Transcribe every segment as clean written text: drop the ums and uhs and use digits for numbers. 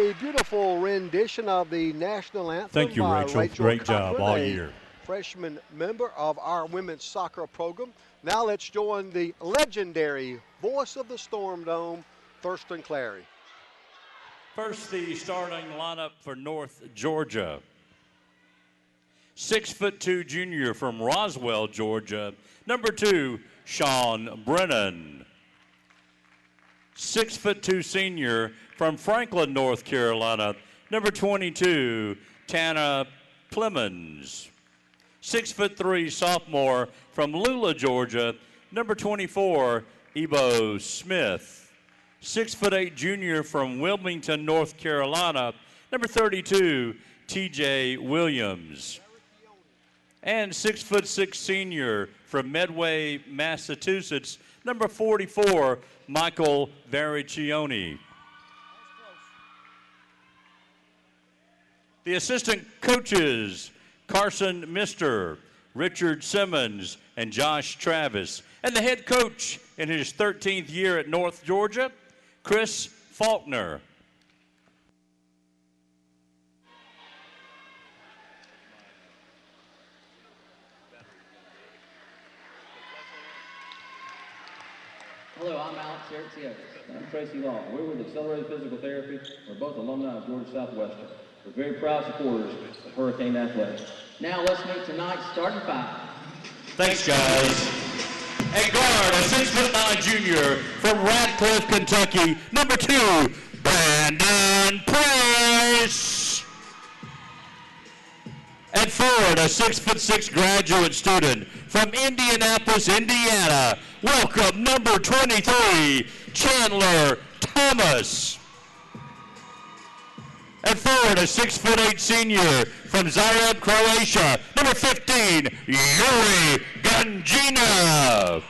A beautiful rendition of the national anthem. Thank you, by Rachel. Great job all year. Freshman member of our women's soccer program. Now let's join the legendary voice of the Storm Dome, Thurston Clary. First, the starting lineup for North Georgia. 6'2" junior from Roswell, Georgia. Number 2, Sean Brennan. 6'2" senior from Franklin, North Carolina. Number 22, Tana Clemens. 6'3" sophomore from Lula, Georgia. Number 24, Ebo Smith. 6'8" junior from Wilmington, North Carolina. Number 32, TJ Williams. And 6'6" senior from Medway, Massachusetts. Number 44, Michael Vericchione. The assistant coaches, Carson Mister, Richard Simmons, and Josh Travis. And the head coach in his 13th year at North Georgia, Chris Faulkner. Hello, I'm Alex Ertzievich. I'm Tracy Long. We're with Accelerated Physical Therapy. We're both alumni of Georgia Southwestern. We're very proud supporters of Hurricane Athletics. Now let's meet tonight's starting five. Thanks, guys. At guard, a 6'9" junior from Radcliffe, Kentucky. Number 2, Brandon Price. At forward, a 6'6" graduate student from Indianapolis, Indiana. Welcome, number 23, Chandler Thomas. At forward, a 6'8" senior from Zagreb, Croatia. Number 15, Yuri Ganjina.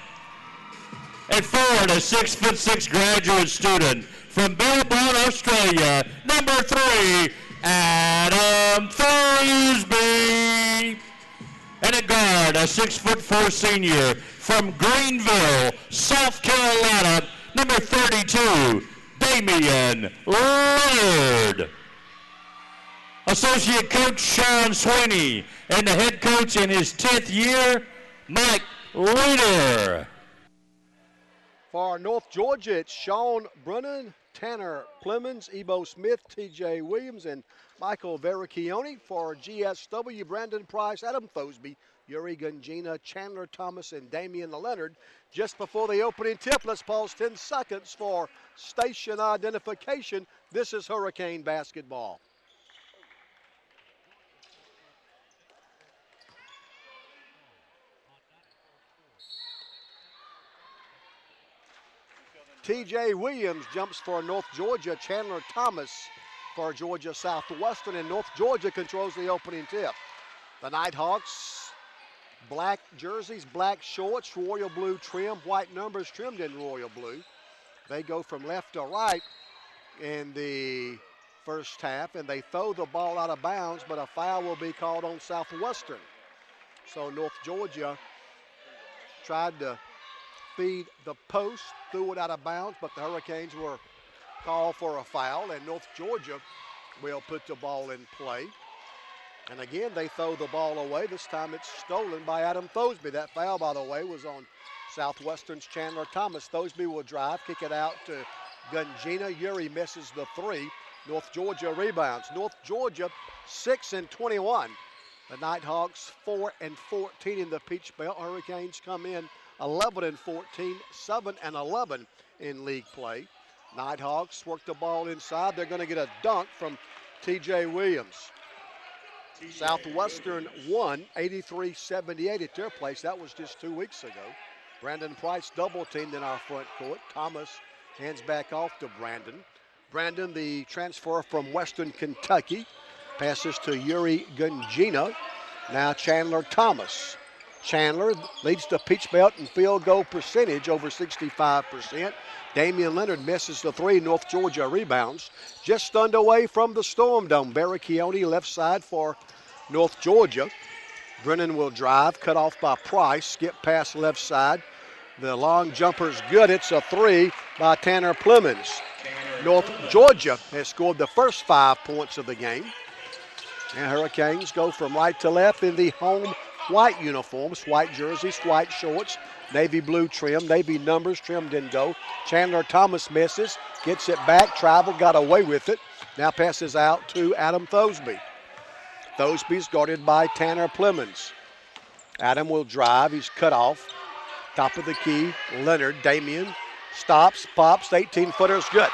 At forward, a 6'6" graduate student from Melbourne, Australia. Number 3, Adam Thorsby. And at guard, a 6'4" senior from Greenville, South Carolina. Number 32, Damian Lillard. Associate coach Sean Sweeney, and the head coach in his 10th year, Mike Leader. For North Georgia, it's Sean Brennan, Tanner Clemens, Ebo Smith, TJ Williams, and Michael Vericchione. For GSW, Brandon Price, Adam Thorsby, Yuri Ganjina, Chandler Thomas, and Damian Leonard. Just before the opening tip, let's pause 10 seconds for station identification. This is Hurricane basketball. TJ Williams jumps for North Georgia. Chandler Thomas for Georgia Southwestern, and North Georgia controls the opening tip. The Nighthawks, black jerseys, black shorts, royal blue trim, white numbers trimmed in royal blue. They go from left to right in the first half, and they throw the ball out of bounds, but a foul will be called on Southwestern. So North Georgia tried to feed the post, threw it out of bounds, but the Hurricanes were called for a foul, and North Georgia will put the ball in play. And again, they throw the ball away. This time it's stolen by Adam Thorsby. That foul, by the way, was on Southwestern's Chandler Thomas. Thorsby will drive, kick it out to Ganjina. Yuri misses the 3. North Georgia rebounds. North Georgia 6-21. The Nighthawks 4-14 in the Peach Belt. Hurricanes come in 11-14, 7-11 in league play. Nighthawks work the ball inside. They're going to get a dunk from TJ Williams. Southwestern won 83-78 at their place. That was just 2 weeks ago. Brandon Price double teamed in our front court. Thomas hands back off to Brandon. Brandon, the transfer from Western Kentucky, passes to Yuri Ganjina. Now Chandler Thomas. Chandler leads the Peach Belt in field goal percentage, over 65%. Damian Leonard misses the 3. North Georgia rebounds. Just stunned away from the Storm Dome. Vericchione left side for North Georgia. Brennan will drive, cut off by Price. Skip pass left side. The long jumper's good. It's a 3 by Tanner Clemens. North Georgia has scored the first 5 points of the game. And Hurricanes go from right to left in the home white uniforms, white jerseys, white shorts, navy blue trim, navy numbers trimmed in dough. Chandler Thomas misses, gets it back, traveled, got away with it. Now passes out to Adam Thosby. Thosby's guarded by Tanner Plemons. Adam will drive, he's cut off. Top of the key, Leonard, Damian stops, pops, 18-footer's good.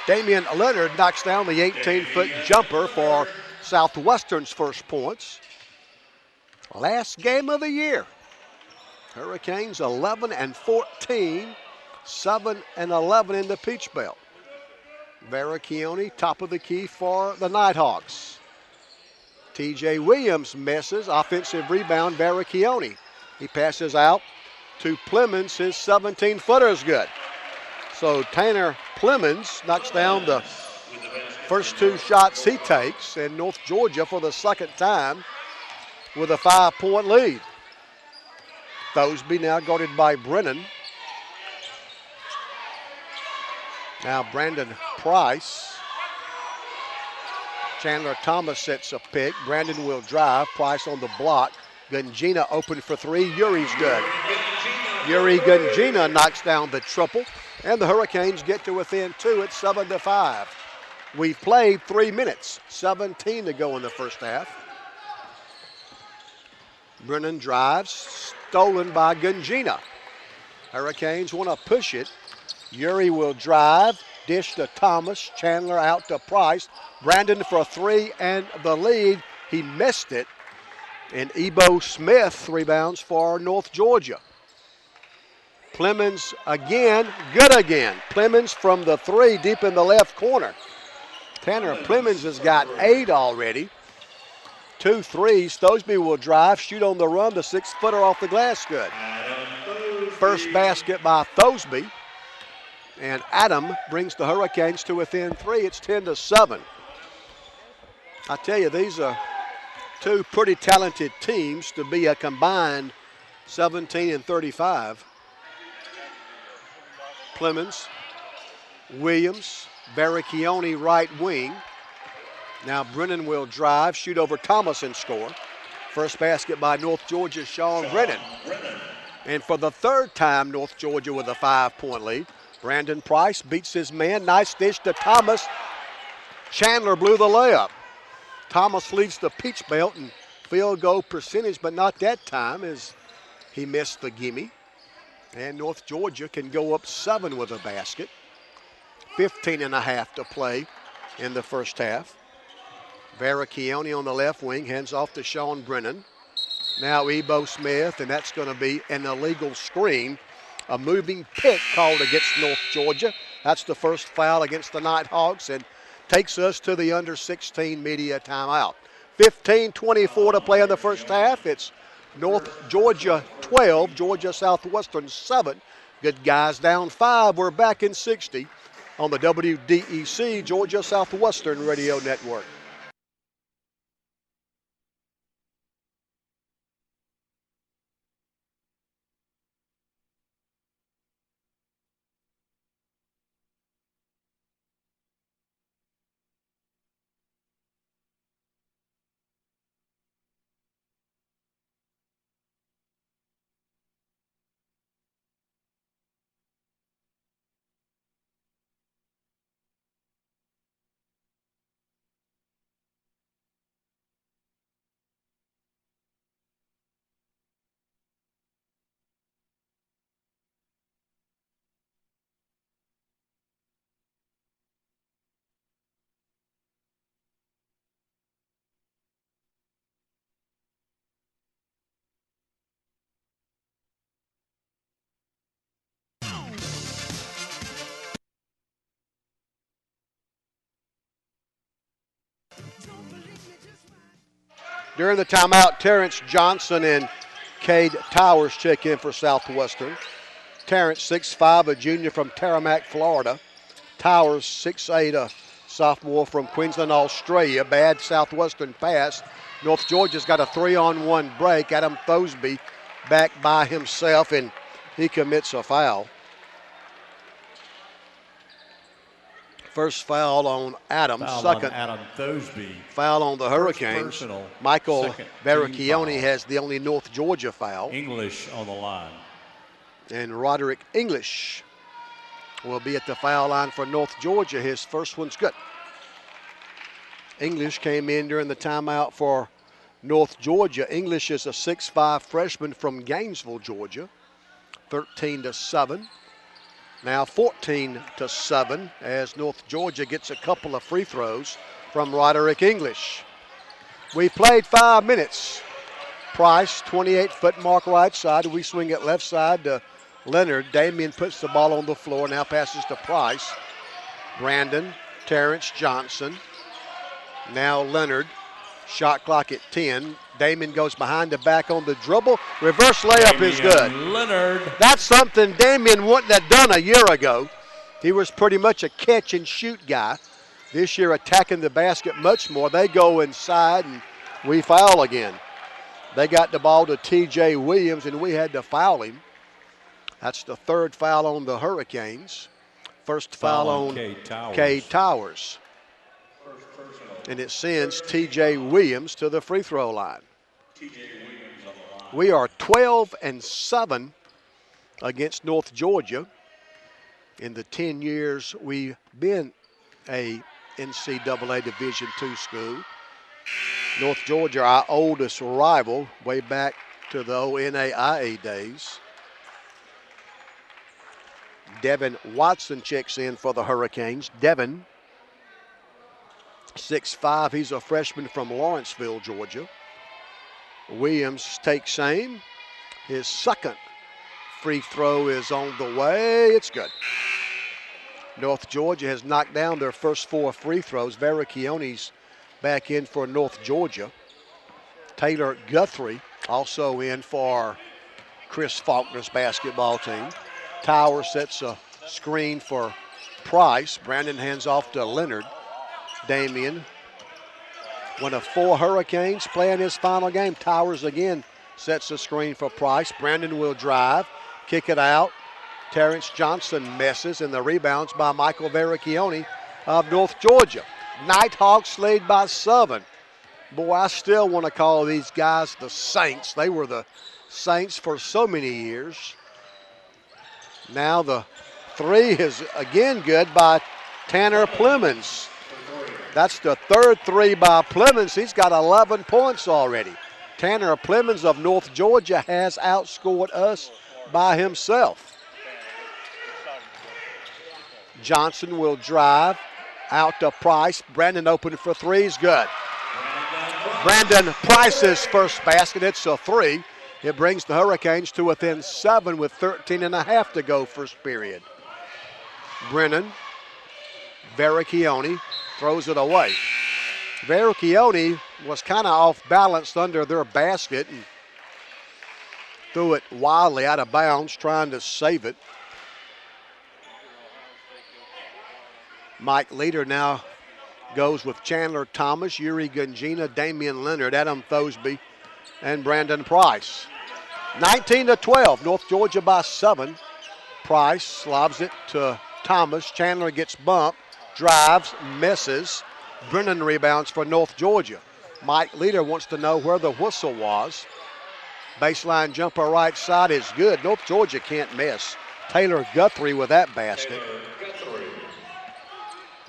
Damian Leonard knocks down the 18-foot jumper for Southwestern's first points. Last game of the year. Hurricanes 11-14, 7-11 in the Peach Belt. Barricchione, top of the key for the Nighthawks. TJ Williams misses, offensive rebound, Barricchione. He passes out to Plemons, his 17-footer is good. So Tanner Plemons knocks down the first 2 shots he takes, and North Georgia for the second time with a 5-point lead. Thosby now guarded by Brennan. Now Brandon Price. Chandler Thomas sets a pick. Brandon will drive. Price on the block. Gungina open for 3. Yuri's good. Yuri Gungina knocks down the triple. And the Hurricanes get to within 2 at 7-5. We've played 3 minutes. 17 to go in the first half. Brennan drives. Stolen by Gungina. Hurricanes want to push it. Yuri will drive. Dish to Thomas. Chandler out to Price. Brandon for 3 and the lead. He missed it. And Ebo Smith rebounds for North Georgia. Plemons again, good again. Plemons from the 3 deep in the left corner. Tanner Plemons has got 8 already. 2 threes. Thosby will drive, shoot on the run. The 6-footer off the glass, good. First basket by Thosby. And Adam brings the Hurricanes to within 3. It's 10-7. I tell you, these are 2 pretty talented teams to be a combined 17-35. Plemons, Williams, Barricchione right wing. Now Brennan will drive, shoot over Thomas and score. First basket by North Georgia, Sean Brennan. And for the 3rd time, North Georgia with a 5-point lead. Brandon Price beats his man. Nice dish to Thomas. Chandler blew the layup. Thomas leads the Peach Belt in field goal percentage, but not that time as he missed the gimme. And North Georgia can go up 7 with a basket. 15.5 to play in the first half. Barricchione on the left wing, hands off to Sean Brennan. Now Ebo Smith, and that's going to be an illegal screen. A moving pick called against North Georgia. That's the first foul against the Nighthawks and takes us to the under 16 media timeout. 15:24 to play in the first half. It's North Georgia 12, Georgia Southwestern 7. Good guys down 5. We're back in 60 on the WDEC Georgia Southwestern Radio Network. During the timeout, Terrence Johnson and Cade Towers check in for Southwestern. Terrence, 6'5", a junior from Taramac, Florida. Towers, 6'8", a sophomore from Queensland, Australia. Bad Southwestern pass. North Georgia's got a 3-on-1 break. Adam Thosby back by himself, and he commits a foul. First foul on Adams. Foul Second on Adam Thosby. foul on the Hurricanes. Personal. Michael Second team Verricchione foul. has the only North Georgia foul. English on the line. And Roderick English will be at the foul line for North Georgia. His first one's good. English came in during the timeout for North Georgia. English is a 6'5" freshman from Gainesville, Georgia. 13-7. Now 14-7 as North Georgia gets a couple of free throws from Roderick English. We played 5 minutes. Price, 28-foot mark right side. We swing it left side to Leonard. Damian puts the ball on the floor, now passes to Price. Brandon, Terrence Johnson. Now Leonard. Shot clock at 10. Damian goes behind the back on the dribble. Reverse layup is good. Leonard. That's something Damian wouldn't have done a year ago. He was pretty much a catch and shoot guy. This year attacking the basket much more. They go inside and we foul again. They got the ball to T.J. Williams and we had to foul him. That's the third foul on the Hurricanes. First foul on K. Towers. And it sends T.J. Williams to the free throw line. We are 12-7 against North Georgia. In the 10 years we've been a NCAA Division II school. North Georgia, our oldest rival, way back to the NAIA days. Devin Watson checks in for the Hurricanes. Devin, 6'5", he's a freshman from Lawrenceville, Georgia. Williams takes aim. His second free throw is on the way. It's good. North Georgia has knocked down their first 4 free throws. Verricchione's back in for North Georgia. Taylor Guthrie also in for Chris Faulkner's basketball team. Tower sets a screen for Price. Brandon hands off to Leonard. Damian, one of 4 Hurricanes playing his final game. Towers again sets a screen for Price. Brandon will drive, kick it out. Terrence Johnson messes, and the rebounds by Michael Verricchione of North Georgia. Nighthawks lead by 7. Boy, I still want to call these guys the Saints. They were the Saints for so many years. Now the 3 is again good by Tanner Plemons. That's the third 3 by Plemons. He's got 11 points already. Tanner Plemons of North Georgia has outscored us by himself. Johnson will drive out to Price. Brandon open for 3 is good. Brandon Price's first basket, it's a 3. It brings the Hurricanes to within 7 with 13.5 to go first period. Brennan, Verricchione throws it away. Verricchione was kind of off balance under their basket and threw it wildly out of bounds, trying to save it. Mike Leader now goes with Chandler Thomas, Yuri Gungina, Damian Leonard, Adam Thosby, and Brandon Price. 19-12, North Georgia by 7. Price lobs it to Thomas. Chandler gets bumped, drives, misses. Brennan rebounds for North Georgia. Mike Leader wants to know where the whistle was. Baseline jumper right side is good. North Georgia can't miss. Taylor Guthrie with that basket.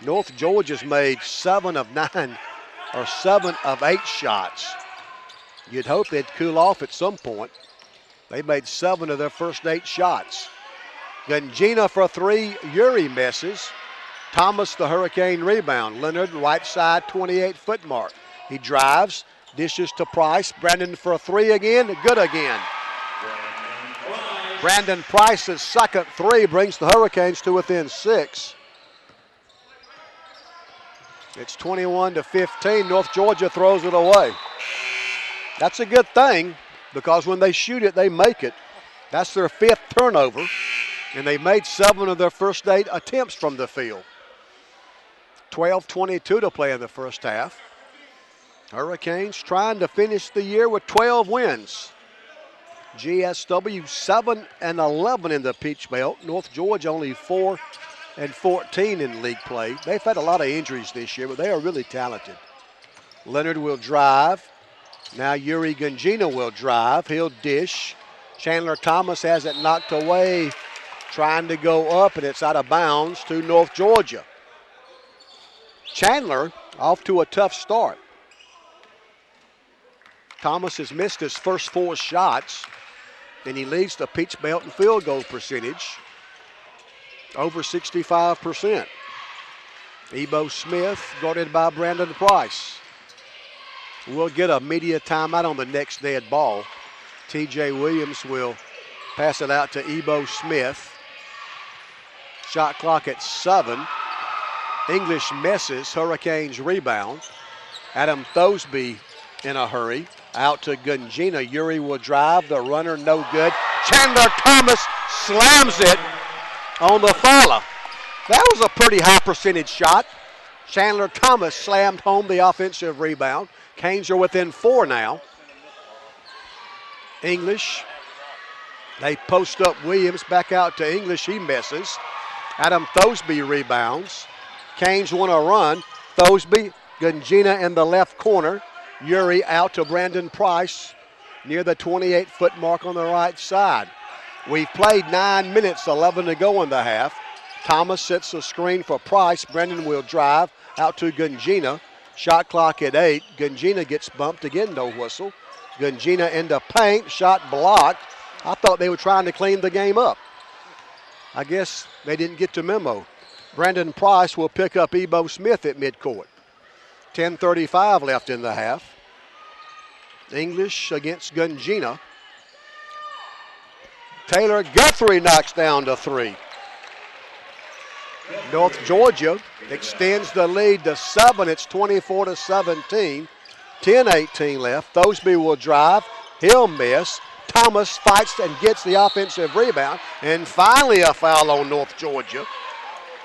North Georgia's made 7 of 9 or 7 of 8 shots. You'd hope they'd cool off at some point. They made 7 of their first 8 shots. Gungina for 3, Yuri misses. Thomas the Hurricane rebound. Leonard right side 28-foot mark. He drives, dishes to Price. Brandon for 3 again, good again. Brandon Price's second 3 brings the Hurricanes to within 6. It's 21-15. North Georgia throws it away. That's a good thing because when they shoot it, they make it. That's their 5th turnover, and they made 7 of their first 8 attempts from the field. 12:22 to play in the first half. Hurricanes trying to finish the year with 12 wins. GSW 7-11 in the Peach Belt. North Georgia only 4 and 14 in league play. They've had a lot of injuries this year, but they are really talented. Leonard will drive. Now Yuri Gungina will drive. He'll dish. Chandler Thomas has it knocked away, trying to go up, and it's out of bounds to North Georgia. Chandler off to a tough start. Thomas has missed his first 4 shots, and he leads the Peach Belt in field goal percentage, over 65%. Ebo Smith guarded by Brandon Price. We'll get a media timeout on the next dead ball. TJ Williams will pass it out to Ebo Smith. Shot clock at 7. English misses. Hurricanes rebound. Adam Thosby in a hurry. Out to Gungina. Yuri will drive. The runner no good. Chandler Thomas slams it on the follow. That was a pretty high percentage shot. Chandler Thomas slammed home the offensive rebound. Canes are within 4 now. English. They post up Williams back out to English. He misses. Adam Thosby rebounds. Canes want to run. Thosby, Gungina in the left corner. Yuri out to Brandon Price near the 28-foot mark on the right side. We've played 9 minutes, 11 to go in the half. Thomas sets a screen for Price. Brendan will drive out to Gungina. Shot clock at 8. Gungina gets bumped again, no whistle. Gungina into paint, shot blocked. I thought they were trying to clean the game up. I guess they didn't get the memo. Brandon Price will pick up Ebo Smith at midcourt. 10:35 left in the half. English against Gungina. Taylor Guthrie knocks down to 3. North Georgia extends the lead to 7. It's 24-17. 10:18 left. Thosby will drive. He'll miss. Thomas fights and gets the offensive rebound. And finally a foul on North Georgia.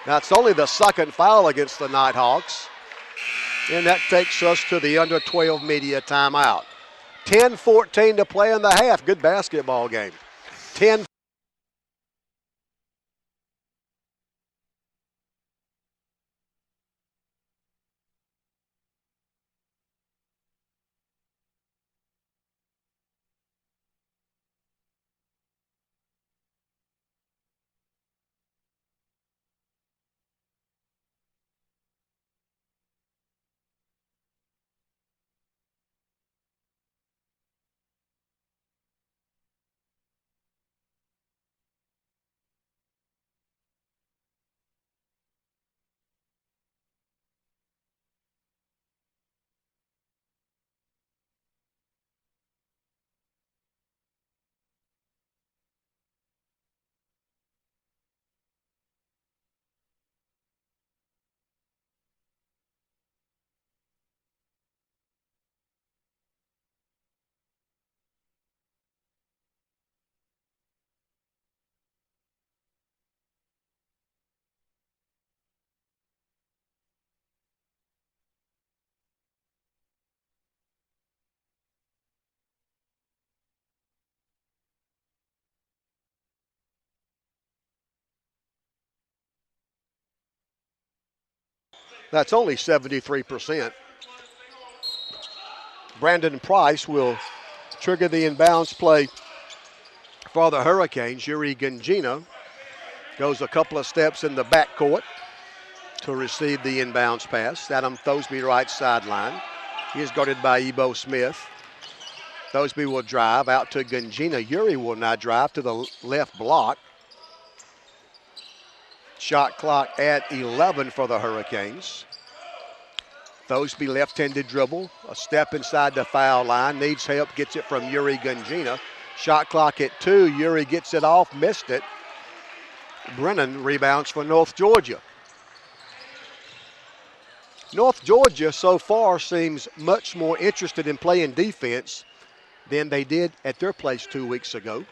Now it's only the second foul against the Nighthawks. And that takes us to the under 12 media timeout. 10:14 to play in the half. Good basketball game. 10. That's only 73%. Brandon Price will trigger the inbounds play for the Hurricanes. Yuri Gungina goes a couple of steps in the backcourt to receive the inbounds pass. Adam Thosby right sideline. He is guarded by Ebo Smith. Thosby will drive out to Gungina. Yuri will now drive to the left block. Shot clock at 11 for the Hurricanes. Thosby left-handed dribble, a step inside the foul line, needs help, gets it from Yuri Gungina. Shot clock at 2, Yuri gets it off, missed it. Brennan rebounds for North Georgia. North Georgia so far seems much more interested in playing defense than they did at their place 2 weeks ago.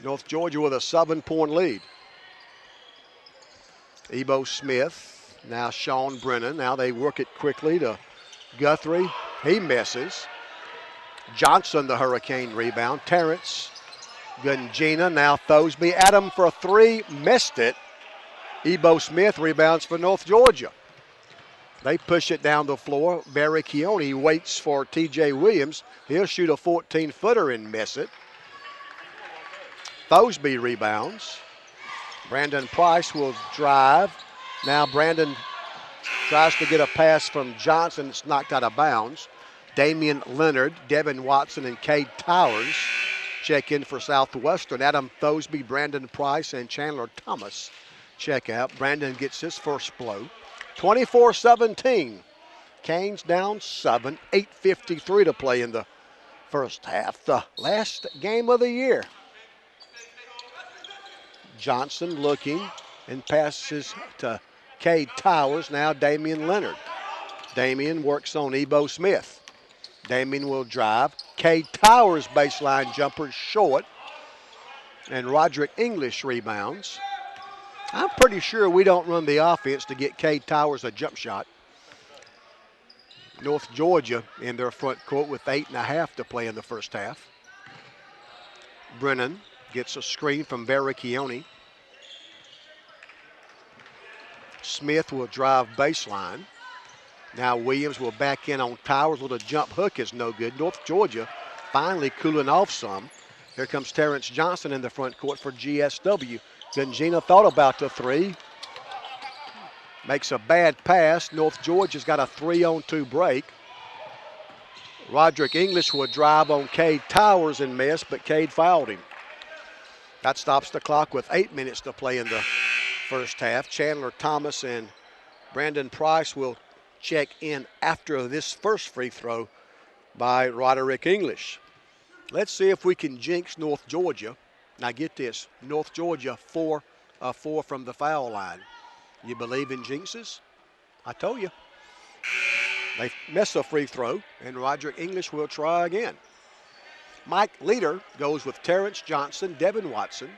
North Georgia with a 7-point lead. Ebo Smith, now Sean Brennan. Now they work it quickly to Guthrie. He misses. Johnson, the Hurricane rebound. Terrence Gungina, now Thosby. Adam for three, missed it. Ebo Smith rebounds for North Georgia. They push it down the floor. Barricchione waits for TJ Williams. He'll shoot a 14-footer and miss it. Thosby rebounds. Brandon Price will drive. Now Brandon tries to get a pass from Johnson. It's knocked out of bounds. Damian Leonard, Devin Watson, and Cade Towers check in for Southwestern. Adam Thosby, Brandon Price, and Chandler Thomas check out. Brandon gets his first blow. 24-17. Canes down 7. 8:53 to play in the first half. The last game of the year. Johnson looking and passes to Cade Towers. Now Damian Leonard. Damian works on Ebo Smith. Damian will drive. Cade Towers baseline jumper short. And Roderick English rebounds. I'm pretty sure we don't run the offense to get Cade Towers a jump shot. North Georgia in their front court with 8.5 to play in the first half. Brennan gets a screen from Barricchione. Smith will drive baseline. Now Williams will back in on Towers with a jump hook is no good. North Georgia finally cooling off some. Here comes Terrence Johnson in the front court for GSW. Gungina thought about the three. Makes a bad pass. North Georgia's got a 3-on-2 break. Roderick English will drive on Cade Towers and miss, but Cade fouled him. That stops the clock with 8 minutes to play in the first half. Chandler Thomas and Brandon Price will check in after this first free throw by Roderick English. Let's see if we can jinx North Georgia. Now get this, North Georgia 4 from the foul line. You believe in jinxes? I told you. They miss a free throw, and Roderick English will try again. Mike Leader goes with Terrence Johnson, Devin Watson,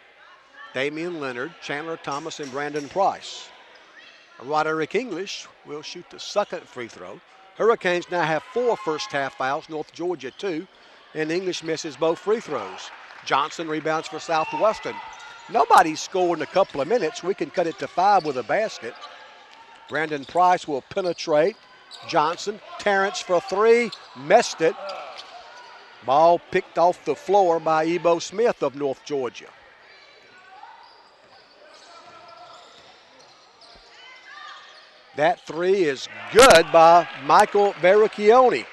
Damian Leonard, Chandler Thomas, and Brandon Price. Roderick English will shoot the second free throw. Hurricanes now have 4 first-half fouls, North Georgia 2, and English misses both free throws. Johnson rebounds for Southwestern. Nobody's scored in a couple of minutes. We can cut it to 5 with a basket. Brandon Price will penetrate. Johnson, Terrence for 3, missed it. Ball picked off the floor by Ebo Smith of North Georgia. That 3 is good by Michael Barricchione.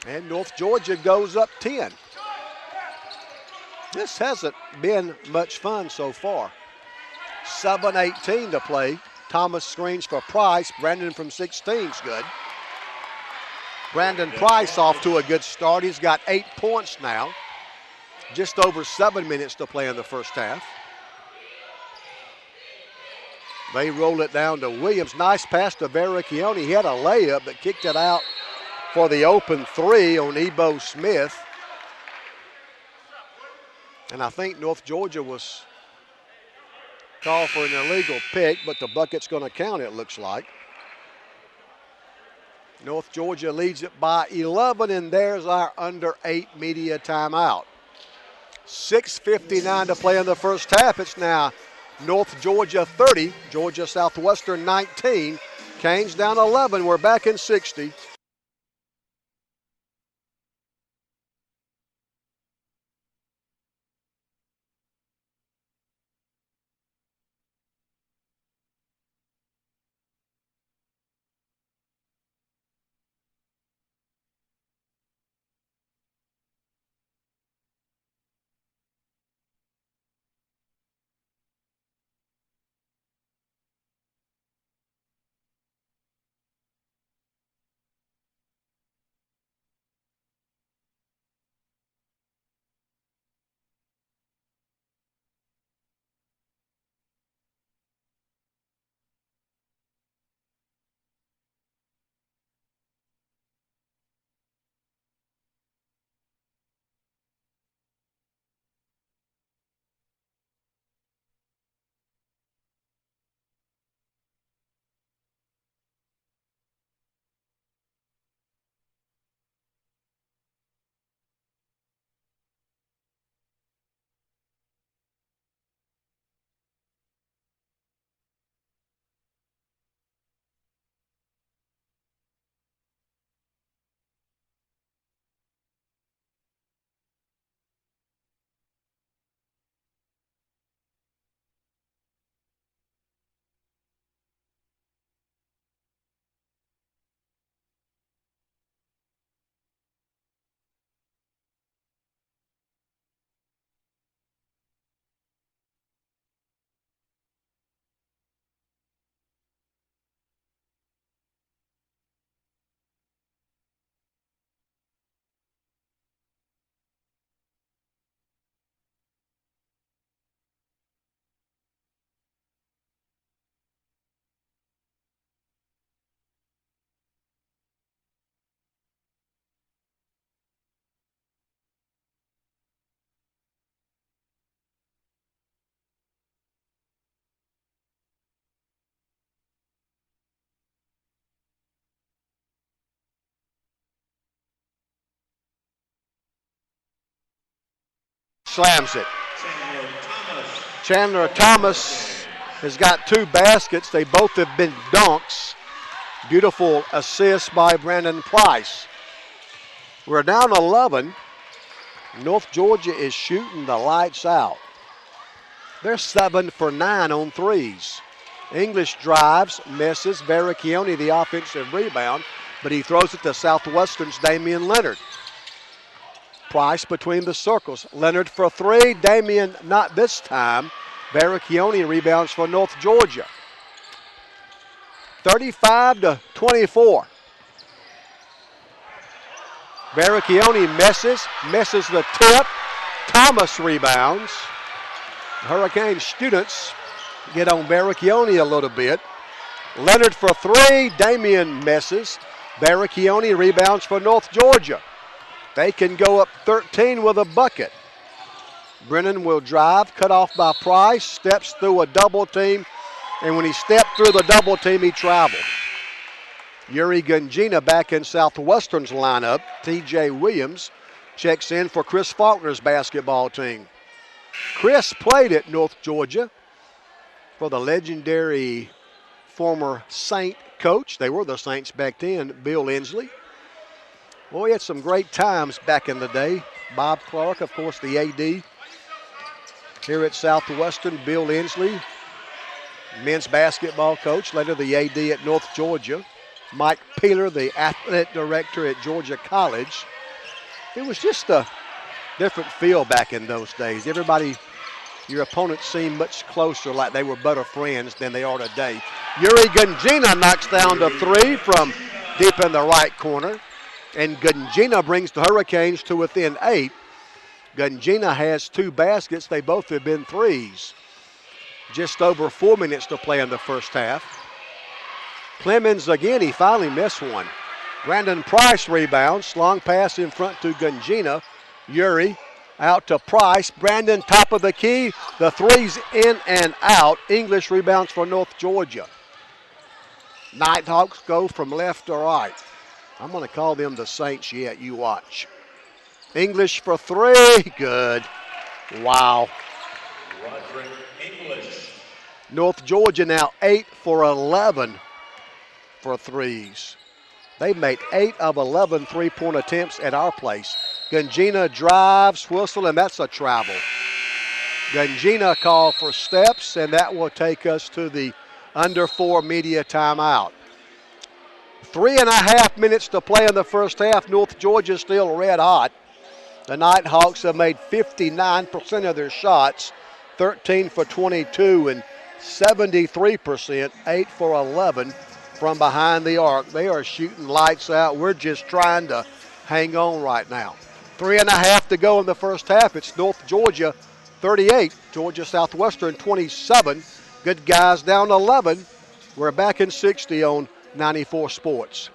And North Georgia goes up 10. This hasn't been much fun so far. 7:18 to play. Thomas screens for Price. Brandon from 16's good. Brandon Price off to a good start. He's got 8 points now. Just over 7 minutes to play in the first half. They roll it down to Williams. Nice pass to Barricchione. He had a layup but kicked it out for the open 3 on Ebo Smith. And I think North Georgia was called for an illegal pick, but the bucket's going to count, it looks like. North Georgia leads it by 11, and there's our under 8 media timeout. 6:59 to play in the first half. It's now North Georgia 30, Georgia Southwestern 19. Canes down 11. We're back in 60. slams it. Chandler Thomas has got 2 baskets. They both have been dunks. Beautiful assist by Brandon Price. We're down 11. North Georgia is shooting the lights out. They're 7 for 9 on threes. English drives, misses. Barricchione, the offensive rebound, but he throws it to Southwestern's Damian Leonard. Price between the circles. Leonard for 3. Damian not this time. Barricchione rebounds for North Georgia. 35-24. Barricchione misses the tip. Thomas rebounds. Hurricane students get on Barricchione a little bit. Leonard for 3. Damian misses. Barricchione rebounds for North Georgia. They can go up 13 with a bucket. Brennan will drive, cut off by Price, steps through a double team, and when he stepped through the double team, he traveled. Yuri Gungina back in Southwestern's lineup. TJ Williams checks in for Chris Faulkner's basketball team. Chris played at North Georgia for the legendary former Saint coach. They were the Saints back then, Bill Inslee. Well, he had some great times back in the day. Bob Clark, of course, the AD here at Southwestern. Bill Inslee, men's basketball coach, later the AD at North Georgia. Mike Peeler, the athletic director at Georgia College. It was just a different feel back in those days. Everybody, your opponents seemed much closer, like they were better friends than they are today. Yuri Gungina knocks down the 3 from deep in the right corner. And Gungina brings the Hurricanes to within 8. Gungina has 2 baskets. They both have been threes. Just over 4 minutes to play in the first half. Clemens again, he finally missed one. Brandon Price rebounds. Long pass in front to Gungina. Yuri out to Price. Brandon top of the key. The 3's in and out. English rebounds for North Georgia. Nighthawks go from left to right. I'm going to call them the Saints yet. You watch. English for 3. Good. Wow. Roderick English. North Georgia now 8 for 11 for threes. They made 8 of 11 three-point attempts at our place. Gungina drives, whistle, and that's a travel. Gungina called for steps, and that will take us to the under 4 media timeout. 3.5 minutes to play in the first half. North Georgia still red hot. The Nighthawks have made 59% of their shots, 13 for 22 and 73%, 8 for 11 from behind the arc. They are shooting lights out. We're just trying to hang on right now. 3.5 to go in the first half. It's North Georgia 38, Georgia Southwestern 27. Good guys down 11. We're back in 60 on 94 Sports.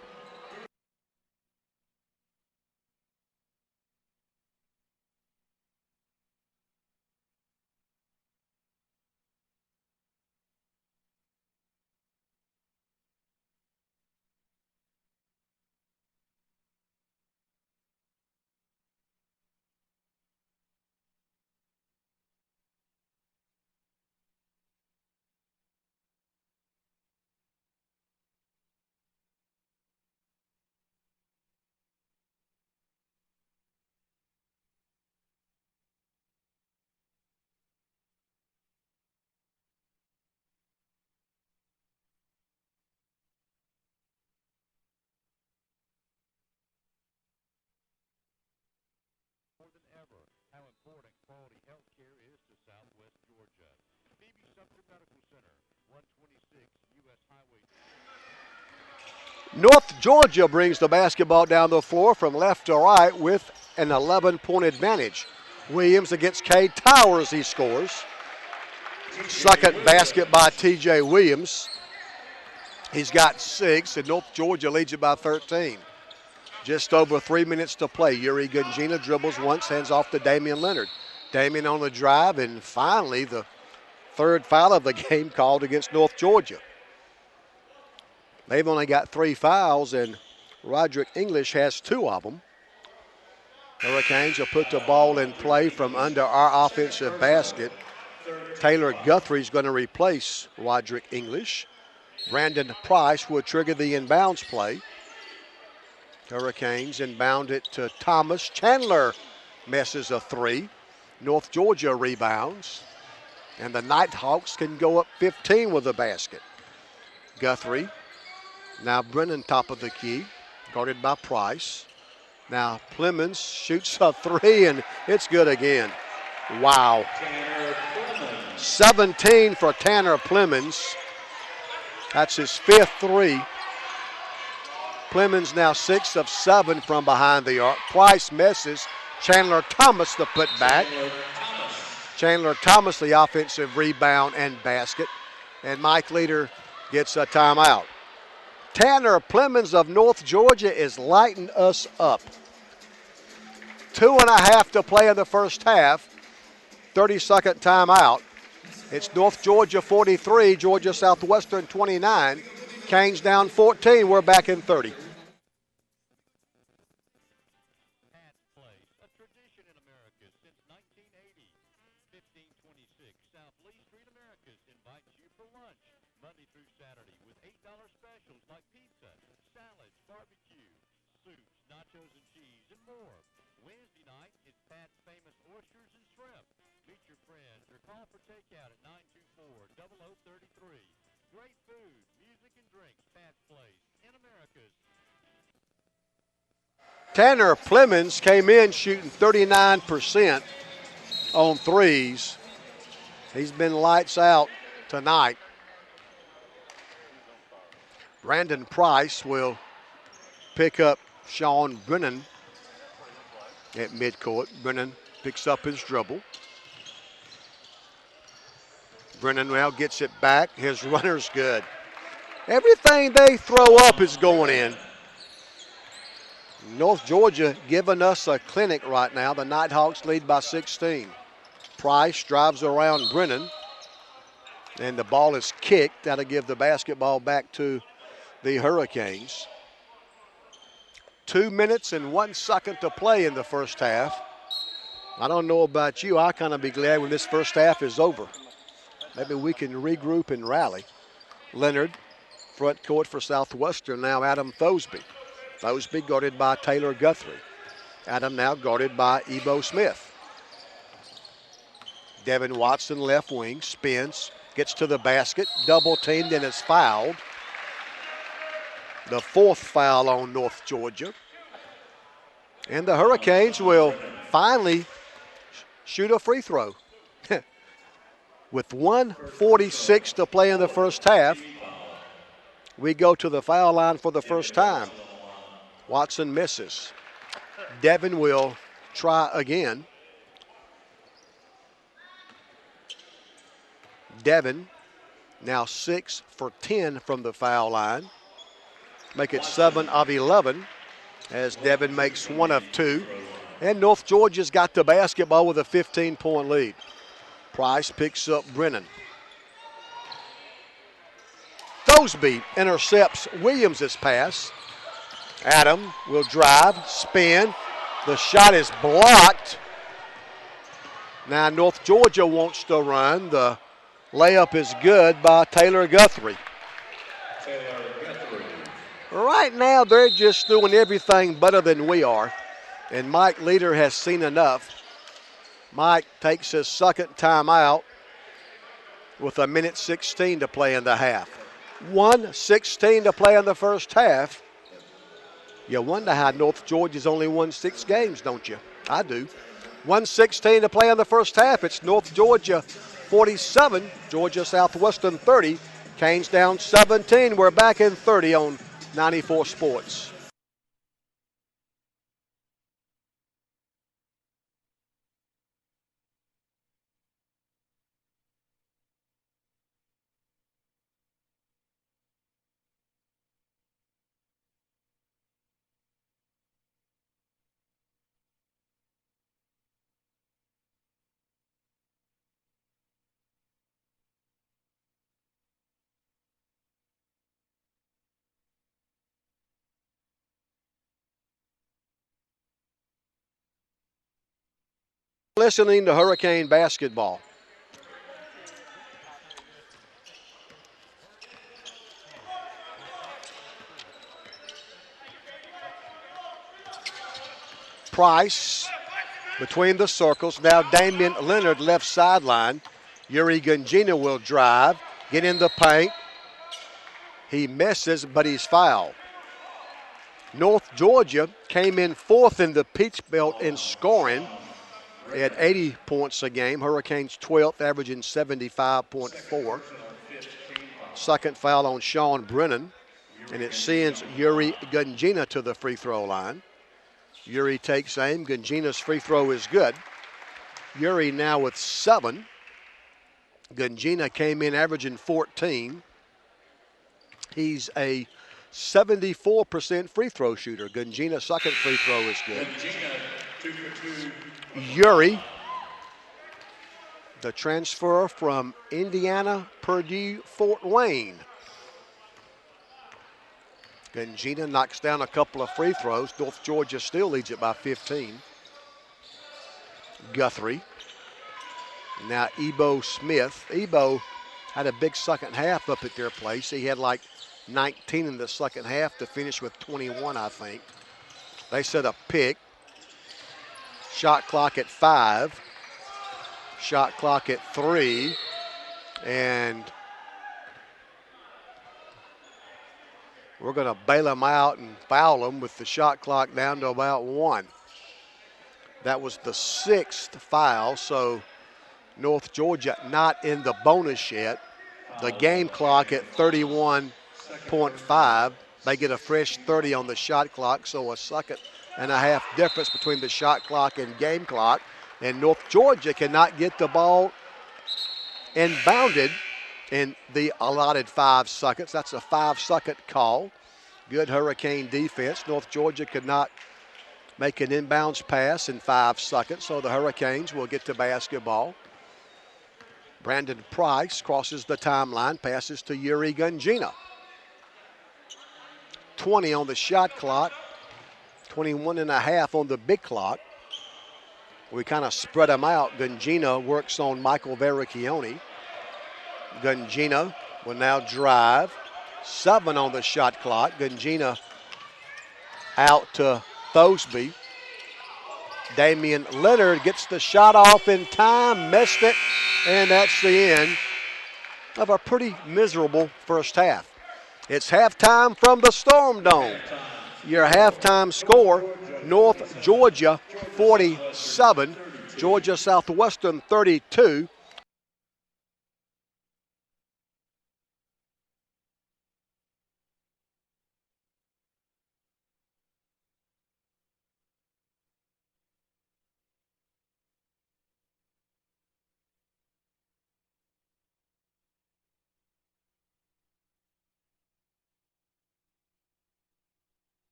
How important quality health care is to Southwest Georgia. Phoebe Sumter Medical Center, 126 U.S. Highway. North Georgia brings the basketball down the floor from left to right with an 11-point advantage. Williams against Cade Towers, he scores. Second basket by TJ Williams. He's got 6, and North Georgia leads it by 13. Just over 3 minutes to play. Yuri Gungina dribbles once, hands off to Damian Leonard. Damian on the drive, and finally the third foul of the game called against North Georgia. They've only got 3 fouls, and Roderick English has 2 of them. Hurricanes will put the ball in play from under our offensive basket. Taylor Guthrie's going to replace Roderick English. Brandon Price will trigger the inbounds play. Hurricanes inbound it to Thomas. Chandler misses a three. North Georgia rebounds. And the Nighthawks can go up 15 with the basket. Guthrie. Now Brennan top of the key, guarded by Price. Now Plemons shoots a three, and it's good again. Wow. 17 for Tanner Plemons. That's his fifth three. Plemons now 6 of 7 from behind the arc. Price misses. Chandler Thomas the putback. Chandler Thomas the offensive rebound and basket. And Mike Leader gets a timeout. Tanner Plemons of North Georgia is lighting us up. 2.5 to play in the first half. 30-second timeout. It's North Georgia 43, Georgia Southwestern 29. Canes down 14. We're back in 30. Great food, music, and drinks. Pat's Place in America's. Tanner Plemons came in shooting 39% on threes. He's been lights out tonight. Brandon Price will pick up Sean Brennan at midcourt. Brennan picks up his dribble. Brennan now gets it back. His runner's good. Everything they throw up is going in. North Georgia giving us a clinic right now. The Nighthawks lead by 16. Price drives around Brennan, and the ball is kicked. That'll give the basketball back to the Hurricanes. 2 minutes and 1 second to play in the first half. I don't know about you. I kind of be glad when this first half is over. Maybe we can regroup and rally. Leonard, front court for Southwestern. Now Adam Thosby. Thosby guarded by Taylor Guthrie. Adam now guarded by Ebo Smith. Devin Watson, left wing, spins, gets to the basket, double teamed and is fouled. The fourth foul on North Georgia. And the Hurricanes will finally shoot a free throw. With 1:46 to play in the first half, we go to the foul line for the first time. Watson misses. Devin will try again. Devin now 6 for 10 from the foul line. Make it 7 of 11 as Devin makes 1 of 2. And North Georgia's got the basketball with a 15-point lead. Price picks up Brennan. Thosby intercepts Williams' pass. Adam will drive, spin. The shot is blocked. Now North Georgia wants to run. The layup is good by Taylor Guthrie. Right now they're just doing everything better than we are. And Mike Leader has seen enough. Mike takes his second timeout with 1:16 to play in the half. 1:16 to play in the first half. You wonder how North Georgia's only won 6 games, don't you? I do. 1:16 to play in the first half. It's North Georgia 47, Georgia Southwestern 30. Canes down 17. We're back in 30 on 94 Sports. Listening to Hurricane basketball. Price between the circles. Now Damian Leonard left sideline. Yuri Gungina will drive, get in the paint. He misses, but he's fouled. North Georgia came in fourth in the Peach Belt in scoring. They had 80 points a game. Hurricanes 12th, averaging 75.4. Second foul on Sean Brennan, and it sends Yuri Gungina to the free throw line. Yuri takes aim. Gungina's free throw is good. Yuri now with 7. Gungina came in averaging 14. He's a 74% free throw shooter. Gungina's second free throw is good. Yuri, the transfer from Indiana, Purdue, Fort Wayne. Gungina knocks down a couple of free throws. North Georgia still leads it by 15. Guthrie. Now Ebo Smith. Ebo had a big second half up at their place. He had like 19 in the second half to finish with 21, I think. They set a pick. Shot clock at 5. Shot clock at 3. And we're going to bail him out and foul him with the shot clock down to about 1. That was the 6th foul, so North Georgia not in the bonus yet. The game clock at 31.5. They get a fresh 30 on the shot clock, so a second and a half difference between the shot clock and game clock. And North Georgia cannot get the ball inbounded in the allotted 5 seconds. That's a 5-second call. Good Hurricane defense. North Georgia could not make an inbounds pass in 5 seconds, so the Hurricanes will get to basketball. Brandon Price crosses the timeline, passes to Yuri Gungina. 20 on the shot clock, 21 and a half on the big clock. We kind of spread them out. Gungina works on Michael Vericchione. Gungina will now drive. 7 on the shot clock. Gungina out to Thosby. Damian Leonard gets the shot off in time, missed it, and that's the end of a pretty miserable first half. It's halftime from the Storm Dome. Your halftime score, North Georgia 47, Georgia Southwestern 32.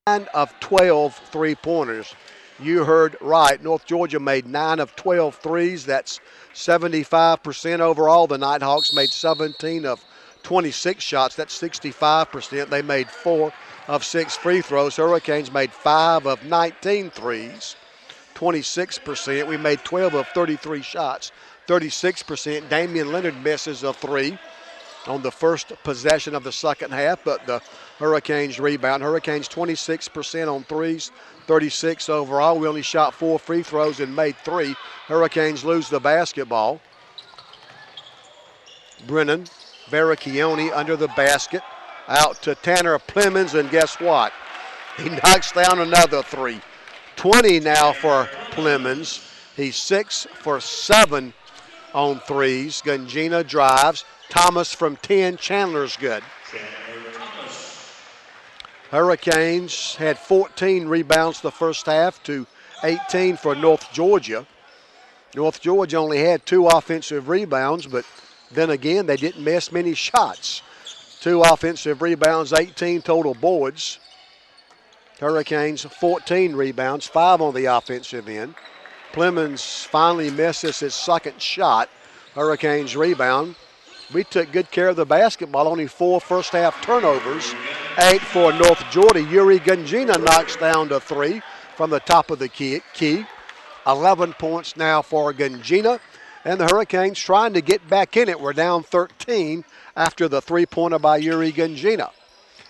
9 of 12 three-pointers. You heard right. North Georgia made 9 of 12 threes. That's 75% overall. The Nighthawks made 17 of 26 shots. That's 65%. They made 4 of 6 free throws. Hurricanes made 5 of 19 threes, 26%. We made 12 of 33 shots, 36%. Damian Leonard misses a 3 on the first possession of the second half, but the Hurricanes rebound. Hurricanes 26% on threes, 36 overall. We only shot 4 free throws and made 3. Hurricanes lose the basketball. Brennan Barricchione under the basket, out to Tanner Plemons, and guess what? He knocks down another 3. 20 now for Plemons. He's 6 for 7 on threes. Gungina drives. Thomas from 10. Chandler's good. Hurricanes had 14 rebounds the first half to 18 for North Georgia. North Georgia only had 2 offensive rebounds, but then again, they didn't miss many shots. 2 offensive rebounds, 18 total boards. Hurricanes 14 rebounds, 5 on the offensive end. Plemons finally misses his second shot. Hurricanes rebound. We took good care of the basketball, only 4 first half turnovers, 8 for North Georgia. Yuri Gungina knocks down to 3 from the top of the key. 11 points now for Gungina, and the Hurricanes trying to get back in it. We're down 13 after the 3-pointer by Yuri Gungina.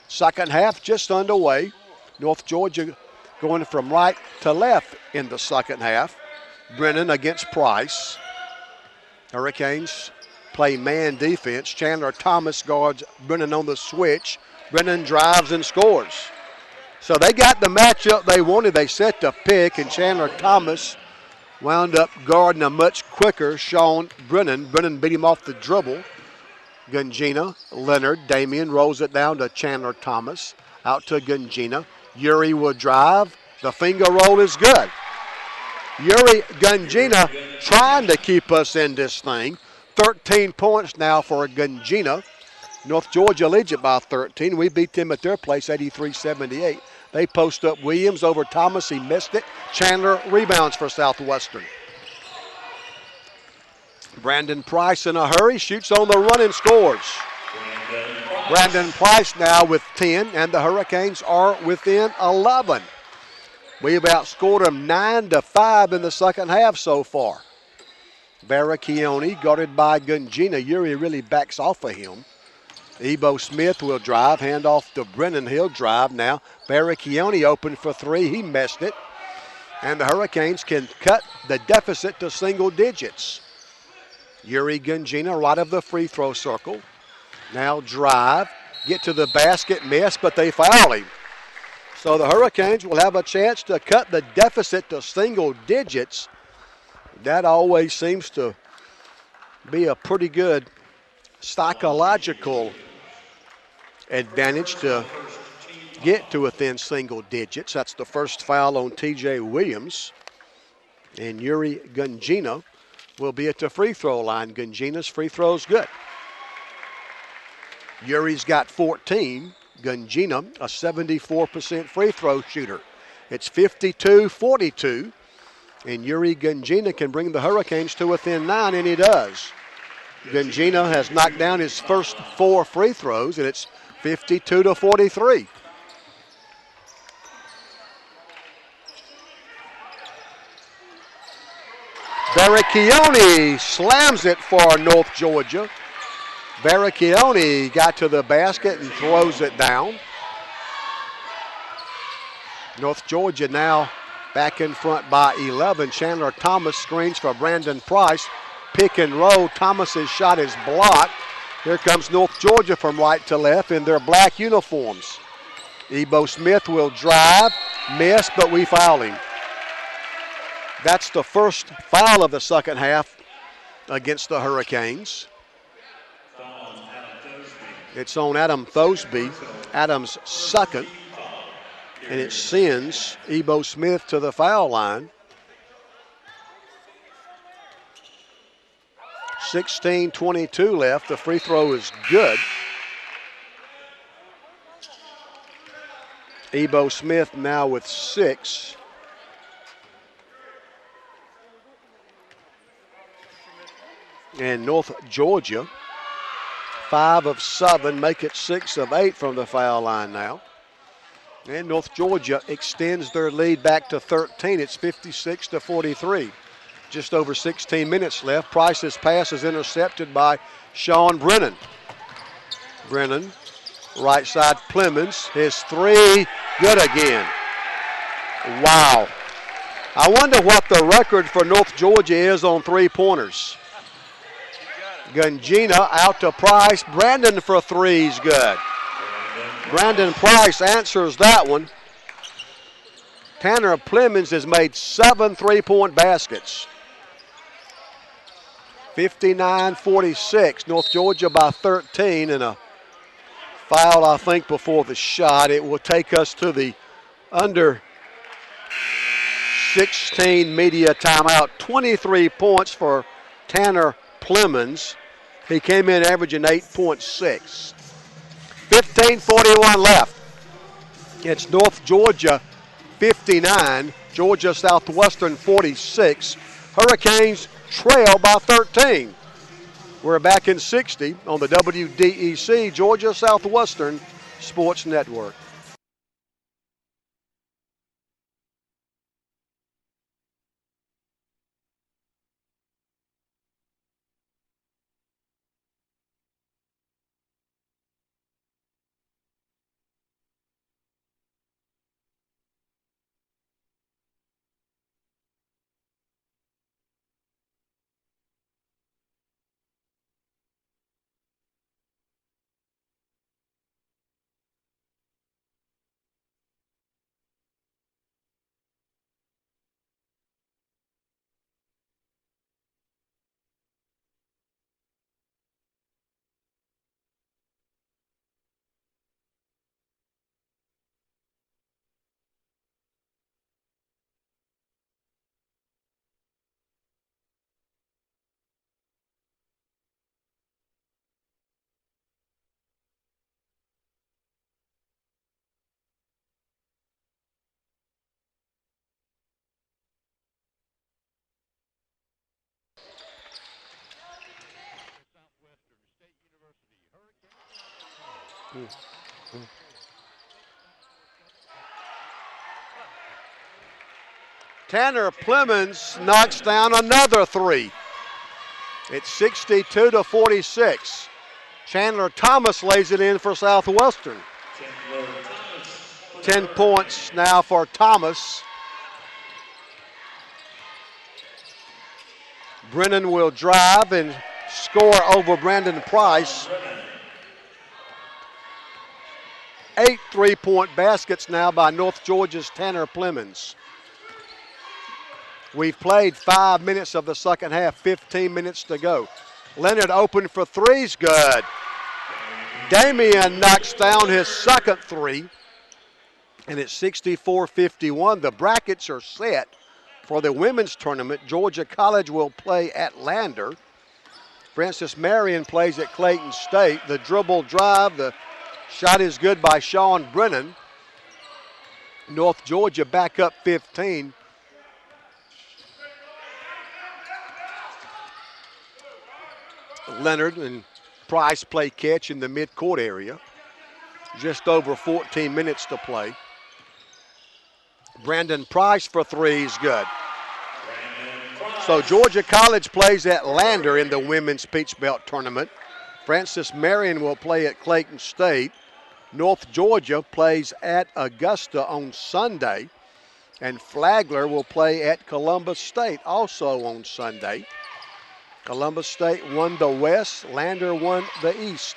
Second half just underway. North Georgia going from right to left in the second half. Brennan against Price. Hurricanes play man defense. Chandler Thomas guards Brennan on the switch. Brennan drives and scores. So they got the matchup they wanted. They set the pick, and Chandler Thomas wound up guarding a much quicker Sean Brennan. Brennan beat him off the dribble. Gungina, Leonard, Damian rolls it down to Chandler Thomas. Out to Gungina. Yuri will drive. The finger roll is good. Yuri Gungina trying to keep us in this thing. 13 points now for Gungina. North Georgia leads it by 13. We beat them at their place 83-78. They post up Williams over Thomas. He missed it. Chandler rebounds for Southwestern. Brandon Price in a hurry, shoots on the run and scores. Brandon Price now with 10, and the Hurricanes are within 11. We've outscored them 9-5 in the second half so far. Barricchione guarded by Gungina. Yuri really backs off of him. Ebo Smith will drive, hand off to Brennan. He'll drive now. Barricchione open for 3. He missed it. And the Hurricanes can cut the deficit to single digits. Yuri Gungina right of the free throw circle. Now drive, get to the basket, miss, but they foul him. So the Hurricanes will have a chance to cut the deficit to single digits. That always seems to be a pretty good psychological advantage to get to within single digits. That's the first foul on TJ Williams. And Yuri Gungina will be at the free throw line. Gungina's free throw's good. Yuri's got 14. Gungina, a 74% free throw shooter. It's 52-42. And Yuri Gungina can bring the Hurricanes to within 9, and he does. Gungina has knocked down his first 4 free throws, and it's 52-43. Barricchione slams it for North Georgia. Barricchione got to the basket and throws it down. North Georgia now back in front by 11. Chandler Thomas screens for Brandon Price. Pick and roll. Thomas's shot is blocked. Here comes North Georgia from right to left in their black uniforms. Ebo Smith will drive, miss, but we foul him. That's the first foul of the second half against the Hurricanes. It's on Adam Thosby, Adam's second, and it sends Ebo Smith to the foul line. 16:22 left. The free throw is good. Ebo Smith now with 6. And North Georgia, 5 of 7, make it 6 of 8 from the foul line now. And North Georgia extends their lead back to 13. It's 56-43. Just over 16 minutes left. Price's pass is intercepted by Sean Brennan. Brennan, right side Clemens, his 3, good again. Wow. I wonder what the record for North Georgia is on 3-pointers. Gungina out to Price. Brandon for 3's good. Brandon Price answers that one. Tanner Clemens has made 7 3-point baskets. 59-46. North Georgia by 13, and a foul, I think, before the shot. It will take us to the under 16 media timeout. 23 points for Tanner Clemens. He came in averaging 8.6. 15:41 left. It's North Georgia 59, Georgia Southwestern 46. Hurricanes trail by 13. We're back in 60 on the WDEC Georgia Southwestern Sports Network. Tanner Clemens knocks down another 3. It's 62-46. Chandler Thomas lays it in for Southwestern. 10 points now for Thomas. Brennan will drive and score over Brandon Price. 8 3-point baskets now by North Georgia's Tanner Clemens. We've played 5 minutes of the second half, 15 minutes to go. Leonard open for 3's good. Damian knocks down his second 3, and it's 64-51. The brackets are set for the women's tournament. Georgia College will play at Lander. Francis Marion plays at Clayton State. The dribble drive, the shot is good by Sean Brennan. North Georgia back up 15. Leonard and Price play catch in the midcourt area. Just over 14 minutes to play. Brandon Price for 3 is good. So Georgia College plays at Lander in the women's Peach Belt tournament. Francis Marion will play at Clayton State. North Georgia plays at Augusta on Sunday. And Flagler will play at Columbus State also on Sunday. Columbus State won the West. Lander won the East.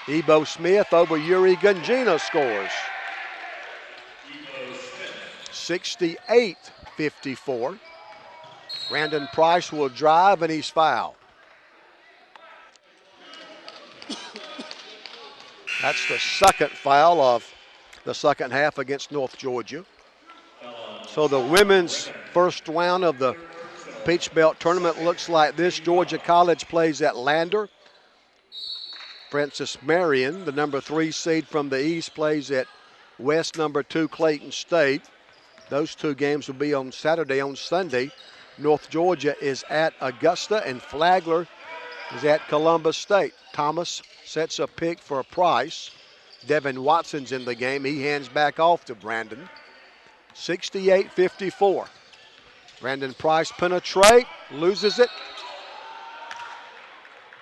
Ebo Smith over Yuri Gungina scores. 68-54. Brandon Price will drive, and he's fouled. That's the second foul of the second half against North Georgia. So the women's first round of the Peach Belt tournament looks like this. Georgia College plays at Lander. Francis Marion, the number 3 seed from the East, plays at West number 2 Clayton State. Those two games will be on Saturday. On Sunday, North Georgia is at Augusta and Flagler is at Columbus State. Thomas sets a pick for Price. Devin Watson's in the game. He hands back off to Brandon. 68-54. Brandon Price penetrate, loses it.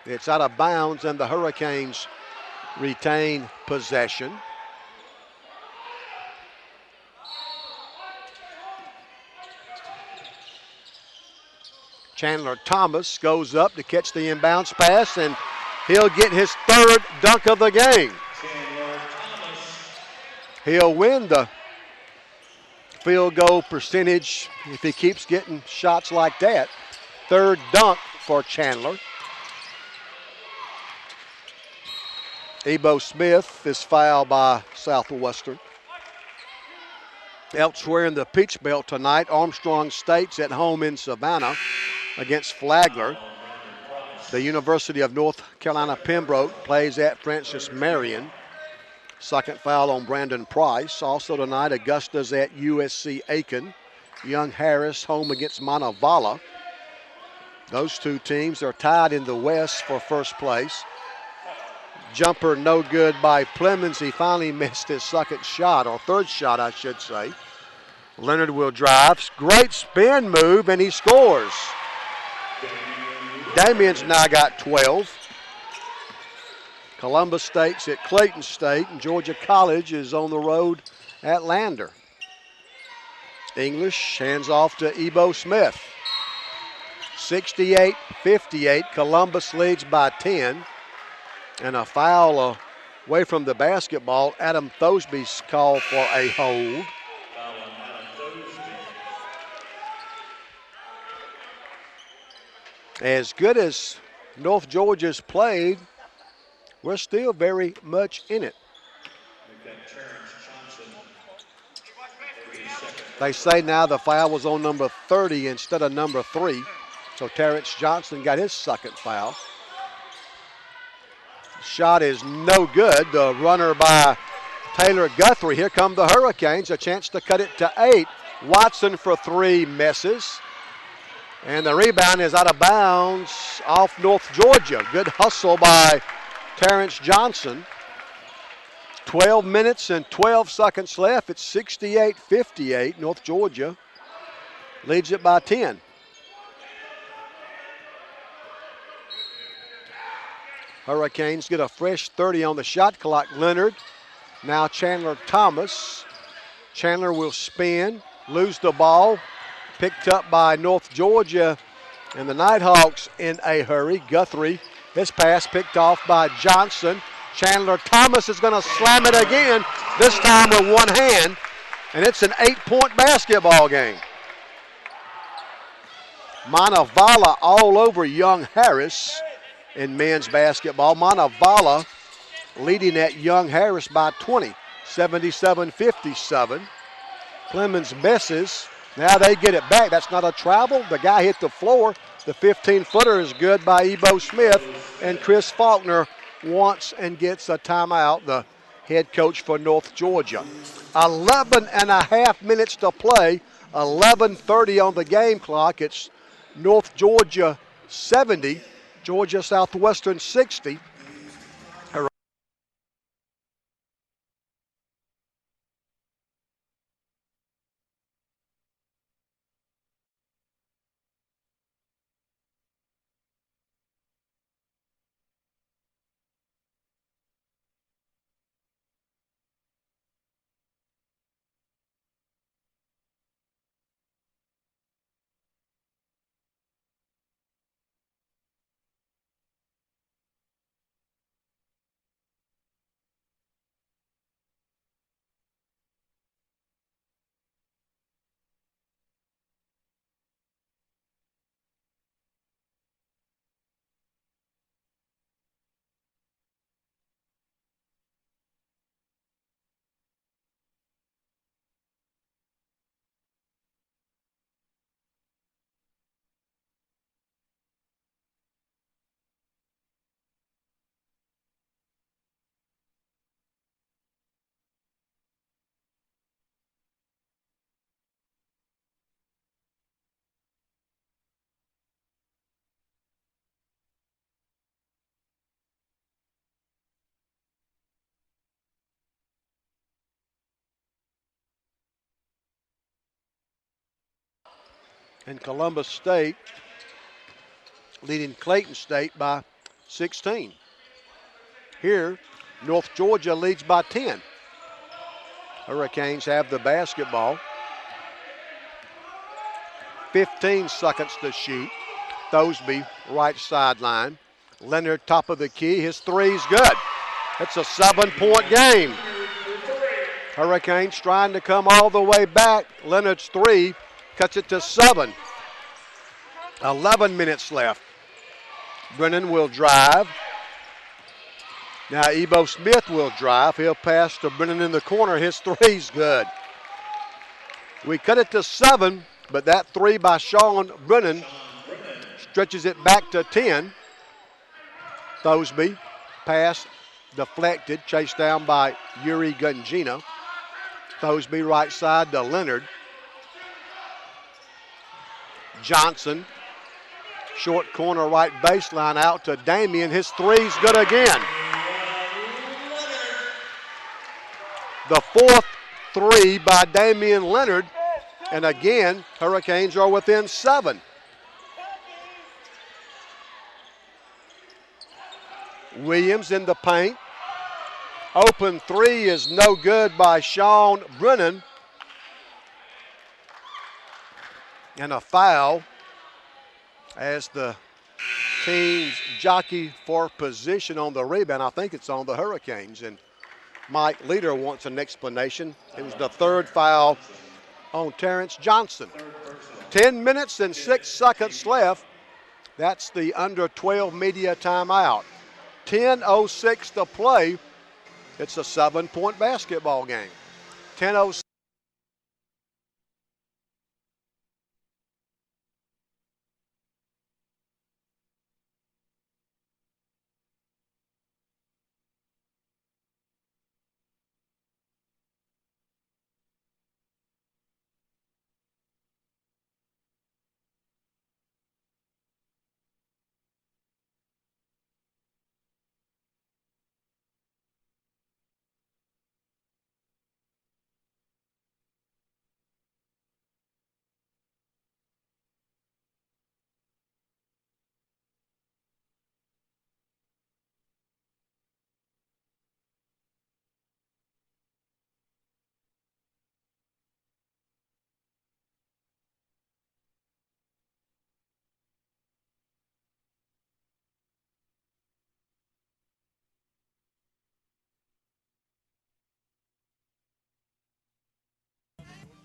It's out of bounds and the Hurricanes retain possession. Chandler Thomas goes up to catch the inbounds pass, and he'll get his third dunk of the game. He'll win the field goal percentage if he keeps getting shots like that. Third dunk for Chandler. Ebo Smith is fouled by Southwestern. Elsewhere in the Peach Belt tonight, Armstrong State's at home in Savannah against Flagler. The University of North Carolina Pembroke plays at Francis Marion. Second foul on Brandon Price. Also tonight, Augusta's at USC Aiken. Young Harris home against Montevallo. Those two teams are tied in the West for first place. Jumper no good by Plemons. He finally missed his second shot, or third shot, I should say. Leonard will drive. Great spin move, and he scores. Damien's now got 12. Columbus State's at Clayton State, and Georgia College is on the road at Lander. English hands off to Ebo Smith. 68-58. Columbus leads by 10. And a foul away from the basketball. Adam Thosby's called for a hold. As good as North Georgia's played, we're still very much in it. They say now the foul was on number 30 instead of number 3. So Terrence Johnson got his second foul. Shot is no good. The runner by Taylor Guthrie. Here come the Hurricanes. A chance to cut it to 8. Watson for 3 misses. And the rebound is out of bounds off North Georgia. Good hustle by Terrence Johnson. 12 minutes and 12 seconds left. It's 68-58. North Georgia leads it by 10. Hurricanes get a fresh 30 on the shot clock. Leonard, now Chandler Thomas. Chandler will spin, lose the ball. Picked up by North Georgia, and the Nighthawks in a hurry. Guthrie, his pass picked off by Johnson. Chandler Thomas is going to slam it again, this time with one hand, and it's an 8-point basketball game. Montevallo all over Young Harris in men's basketball. Montevallo leading at Young Harris by 20, 77-57. Clemens misses. Now they get it back. That's not a travel. The guy hit the floor. The 15-footer is good by Ebo Smith, and Chris Faulkner wants and gets a timeout, the head coach for North Georgia. 11 and a half minutes to play, 11:30 on the game clock. It's North Georgia 70, Georgia Southwestern 60. And Columbus State leading Clayton State by 16. Here, North Georgia leads by 10. Hurricanes have the basketball. 15 seconds to shoot. Thosby, right sideline. Leonard, top of the key. His three's good. It's a 7-point game. Hurricanes trying to come all the way back. Leonard's three cuts it to 7. 11 minutes left. Brennan will drive. Now Ebo Smith will drive. He'll pass to Brennan in the corner. His three's good. We cut it to 7, but that three by Sean Brennan stretches it back to 10. Thosby, pass deflected, chased down by Yuri Gungina. Thosby right side to Leonard. Johnson, short corner right baseline out to Damian. His three's good again. The fourth three by Damian Leonard. And again, Hurricanes are within 7. Williams in the paint. Open three is no good by Sean Brennan. And a foul as the teams jockey for position on the rebound. I think it's on the Hurricanes. And Mike Leader wants an explanation. It was the third foul on Terrence Johnson. 10 minutes and 6 seconds left. That's the under 12 media timeout. 10:06 to play. It's a 7-point basketball game. 10:06.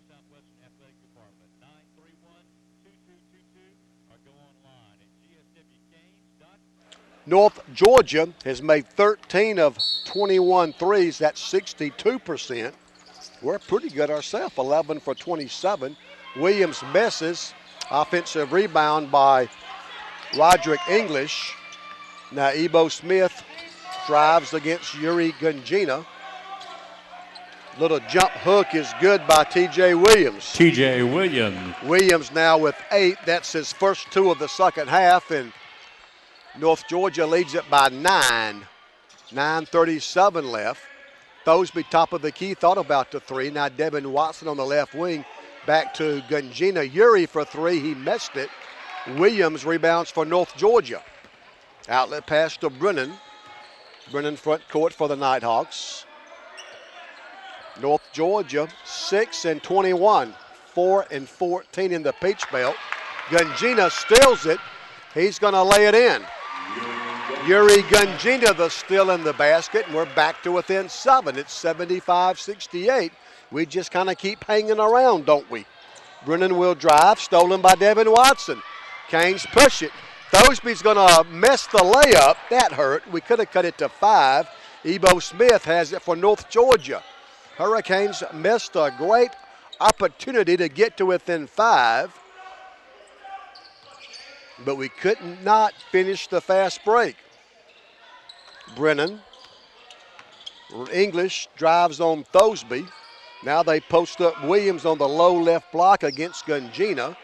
Southwestern Athletic Department, 931-2222, or go online at gswgames.com. North Georgia has made 13 of 21 threes. That's 62%. We're pretty good ourselves, 11 for 27. Williams misses. Offensive rebound by Roderick English. Now Ebo Smith drives against Yuri Gungina. Little jump hook is good by T.J. Williams. T.J. Williams. Williams now with 8. That's his first 2 of the second half, and North Georgia leads it by 9. 9:37 left. Thosby, top of the key, thought about the 3. Now Devin Watson on the left wing. Back to Gungina. Yuri for 3. He missed it. Williams rebounds for North Georgia. Outlet pass to Brennan. Brennan front court for the Nighthawks. North Georgia 6-21, 4-14 in the Peach Belt. Gungina steals it. He's going to lay it in. Yuri Gungina the steal in the basket, and we're back to within 7. It's 75-68. We just kind of keep hanging around, don't we? Brennan will drive, stolen by Devin Watson. Canes push it. Thosby's going to miss the layup. That hurt. We could have cut it to 5. Ebo Smith has it for North Georgia. Hurricanes missed a great opportunity to get to within 5, but we could not finish the fast break. Brennan, English drives on Thosby. Now they post up Williams on the low left block against Gungina.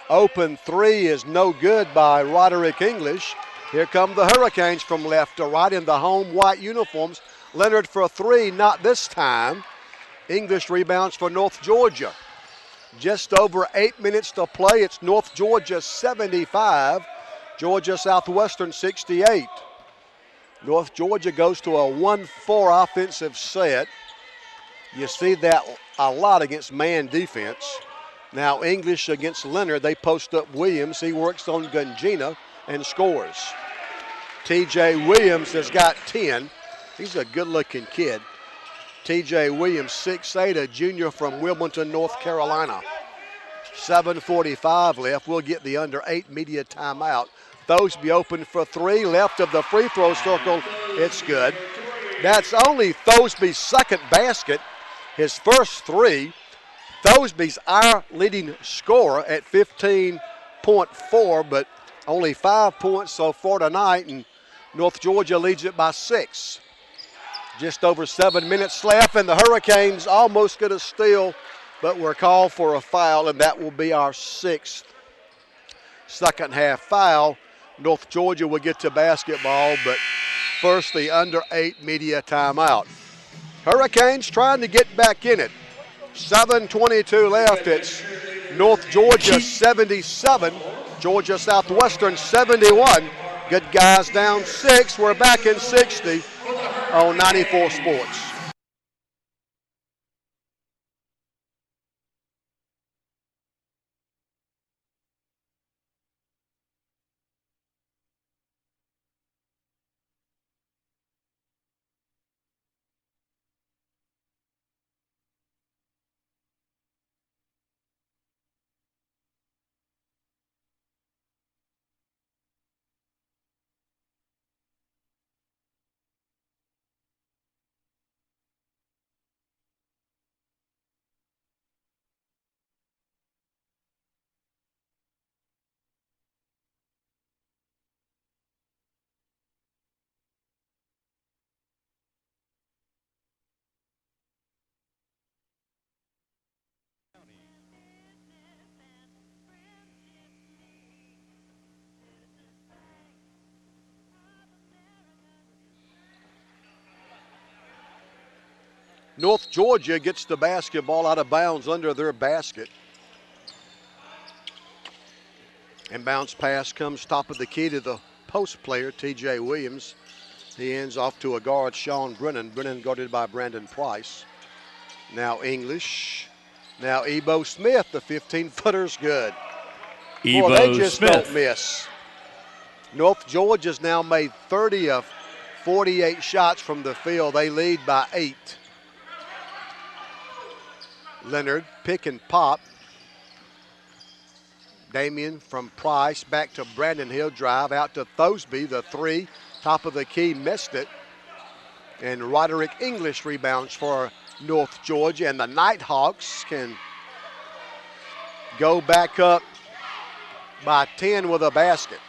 Open 3 is no good by Roderick English. Here come the Hurricanes from left to right in the home white uniforms. Leonard for 3, not this time. English rebounds for North Georgia. Just over 8 minutes to play. It's North Georgia 75, Georgia Southwestern 68. North Georgia goes to a 1-4 offensive set. You see that a lot against man defense. Now English against Leonard, they post up Williams. He works on Gungina and scores. TJ Williams has got 10. He's a good-looking kid. TJ Williams, 6'8", a junior from Wilmington, North Carolina. 7:45 left. We'll get the under 8 media timeout. Thosby open for three, left of the free throw circle. It's good. That's only Thosby's second basket, his first three. Thosby's our leading scorer at 15.4, but only 5 points so far tonight, and North Georgia leads it by 6. Just over 7 minutes left, and the Hurricanes almost get a steal, but we're called for a foul, and that will be our 6th second half foul. North Georgia will get to basketball, but first the under 8 media timeout. Hurricanes trying to get back in it. 7:22 left. It's North Georgia 77, Georgia Southwestern 71. Good guys down 6. We're back in 60 on 94 Sports. North Georgia gets the basketball out of bounds under their basket. Inbounds pass comes top of the key to the post player, TJ Williams. He ends off to a guard, Sean Brennan. Brennan guarded by Brandon Price. Now English. Now Ebo Smith, the 15-footer's good. Boy, they just don't miss. North Georgia's now made 30 of 48 shots from the field. They lead by 8. Leonard, pick and pop. Damian from Price back to Brandon. He'll drive out to Thosby, the 3. Top of the key, missed it. And Roderick English rebounds for North Georgia. And the Nighthawks can go back up by 10 with a basket.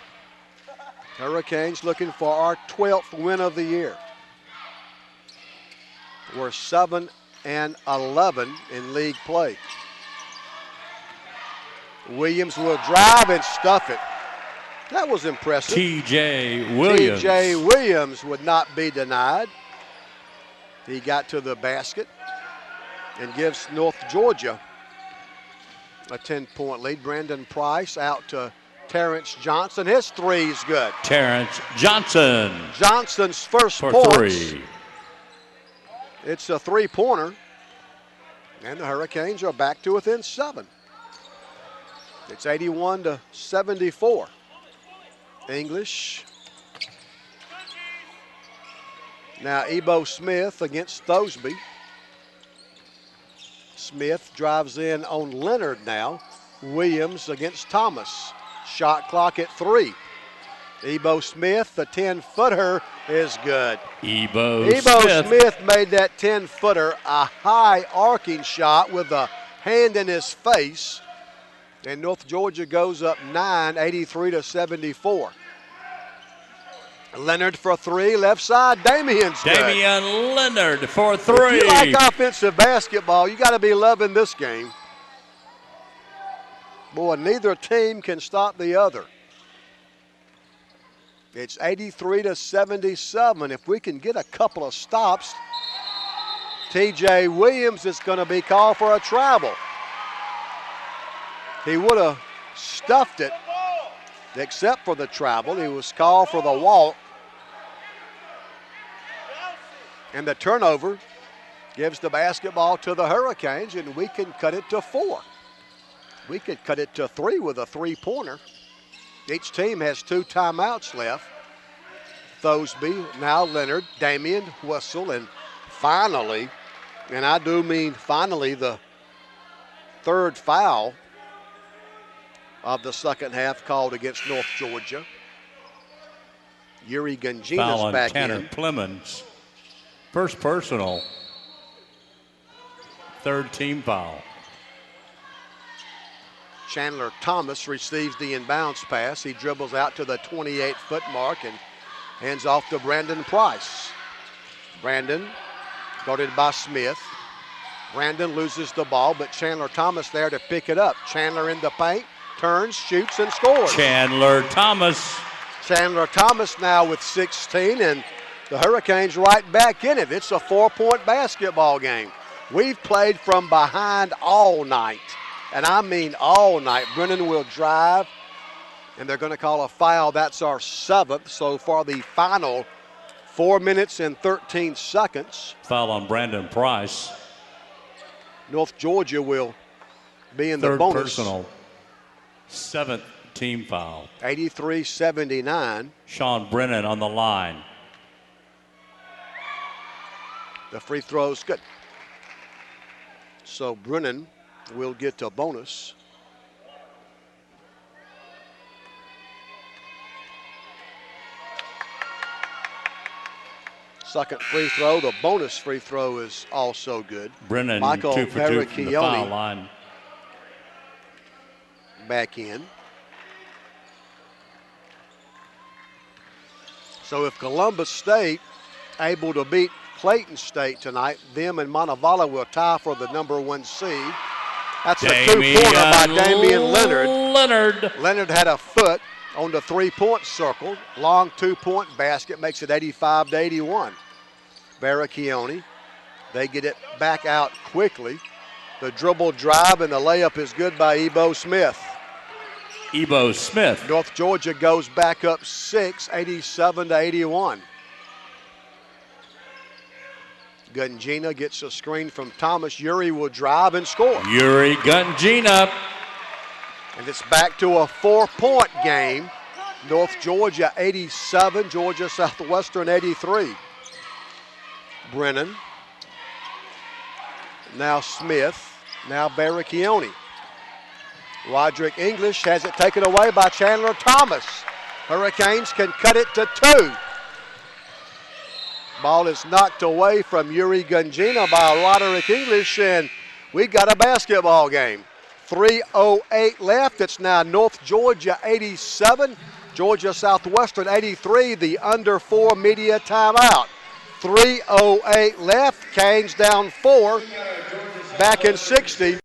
Hurricanes looking for our 12th win of the year. We're 7-11 in league play. Williams will drive and stuff it. That was impressive. TJ Williams. TJ Williams would not be denied. He got to the basket and gives North Georgia a 10-point lead. Brandon Price out to Terrence Johnson. His 3 is good. Terrence Johnson. Johnson's first for points. 3. It's a 3-pointer. And the Hurricanes are back to within 7. It's 81-74. English. Now Ebo Smith against Thosby. Smith drives in on Leonard now. Williams against Thomas. Shot clock at 3. Ebo Smith, the 10-footer, is good. Ebo Smith made that 10-footer a high arcing shot with a hand in his face. And North Georgia goes up 9, 83-74. Leonard for 3, left side. Damian's good. Damian Leonard for 3. If you like offensive basketball, you got to be loving this game. Boy, neither team can stop the other. It's 83-77. If we can get a couple of stops, TJ Williams is going to be called for a travel. He would have stuffed it, except for the travel. He was called for the walk. And the turnover gives the basketball to the Hurricanes, and we can cut it to 4. We could cut it to 3 with a three-pointer. Each team has 2 timeouts left. Thosby, now Leonard, Damian, Whistle, and finally, and I do mean finally, the third foul of the second half called against North Georgia. Yuri Gungina's Foul on back Tanner in. Clemens. First personal. Third team foul. Chandler Thomas receives the inbounds pass. He dribbles out to the 28-foot mark and hands off to Brandon Price. Brandon guarded by Smith. Brandon loses the ball, but Chandler Thomas there to pick it up. Chandler in the paint, turns, shoots, and scores. Chandler Thomas. Chandler Thomas now with 16, and the Hurricanes right back in it. It's a 4-point basketball game. We've played from behind all night, and I mean all night. Brennan will drive, and they're going to call a foul. That's our 7th. So for the final 4 minutes and 13 seconds. Foul on Brandon Price. North Georgia will be in the Third bonus. personal. 7th team foul. 83-79. Sean Brennan on the line. The free throw's good. So Brennan will get a bonus. Second free throw, the bonus free throw is also good. Brennan Michael 2 for 2 from the foul Veracchione line. back in. So if Columbus State able to beat Clayton State tonight, them and Montevallo will tie for the number 1 seed. That's a two-pointer by Damian Leonard. Leonard had a foot on the three-point circle. Long two-point basket makes it 85-81. Veracchione, they get it back out quickly. The dribble drive and the layup is good by Ebo Smith. Ebo Smith. North Georgia goes back up 6, 87-81. Gungina gets a screen from Thomas. Yuri will drive and score. Yuri Gungina. And it's back to a 4-point game. North Georgia 87, Georgia Southwestern 83. Brennan. Now Smith. Now Veracchione. Roderick English has it taken away by Chandler Thomas. Hurricanes can cut it to 2. Ball is knocked away from Yuri Gungina by Roderick English, and we got a basketball game. 3:08 left. It's now North Georgia 87, Georgia Southwestern 83, the under 4 media timeout. 3:08 left. Canes down 4, back in 60.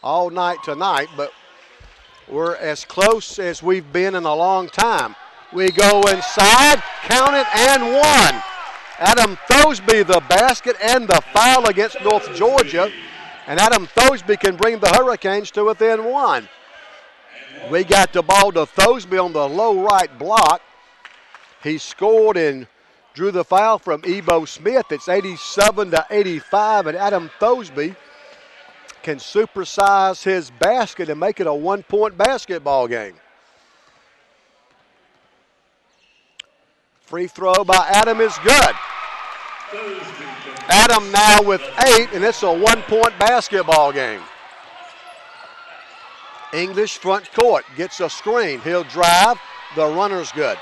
All night tonight, but we're as close as we've been in a long time. We go inside, count it, and 1. Adam Thosby the basket and the foul against North Georgia. And Adam Thosby can bring the Hurricanes to within one. We got the ball to Thosby on the low right block. He scored and drew the foul from Ebo Smith. It's 87-85, and Adam Thosby can supersize his basket and make it a one-point basketball game. Free throw by Adam is good. Adam now with 8, and it's a one-point basketball game. English front court gets a screen. He'll drive. The runner's good.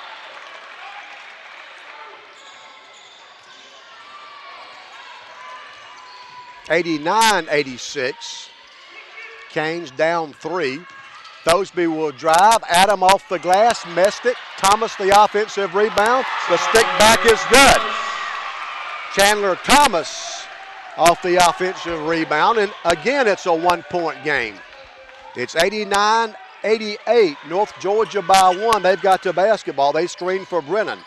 (89-86). Canes down 3. Thosby will drive. Adam off the glass, missed it. Thomas the offensive rebound. The stick back is good. Chandler Thomas off the offensive rebound, and again it's a one-point game. It's 89-88. North Georgia by 1. They've got the basketball. They screen for Brennan.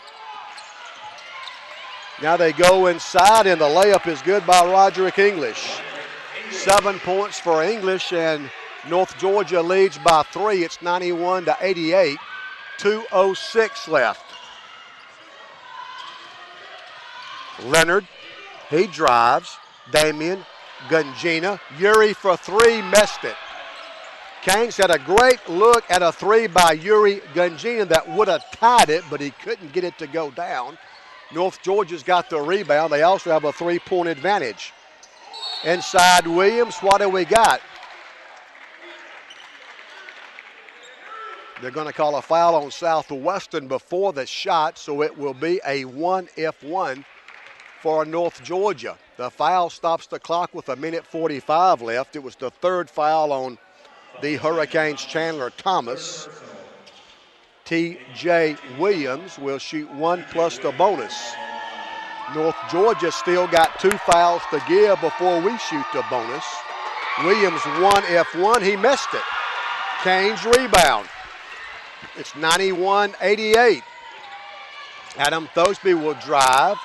Now they go inside, and the layup is good by Roderick English. 7 points for English, and North Georgia leads by 3. It's 91-88. 2:06 left. Leonard, he drives. Damian, Gungina, Yuri for 3, missed it. Canes had a great look at a 3 by Yuri Gungina that would have tied it, but he couldn't get it to go down. North Georgia's got the rebound. They also have a 3-point advantage. Inside Williams, what do we got? They're going to call a foul on Southwestern before the shot, so it will be a 1-if-1 for North Georgia. The foul stops the clock with 1:45 left. It was the third foul on the Hurricanes' Chandler Thomas. T.J. Williams will shoot 1 plus the bonus. North Georgia still got 2 fouls to give before we shoot the bonus. Williams 1-if-1, he missed it. Canes rebound. It's 91-88. Adam Thosby will drive.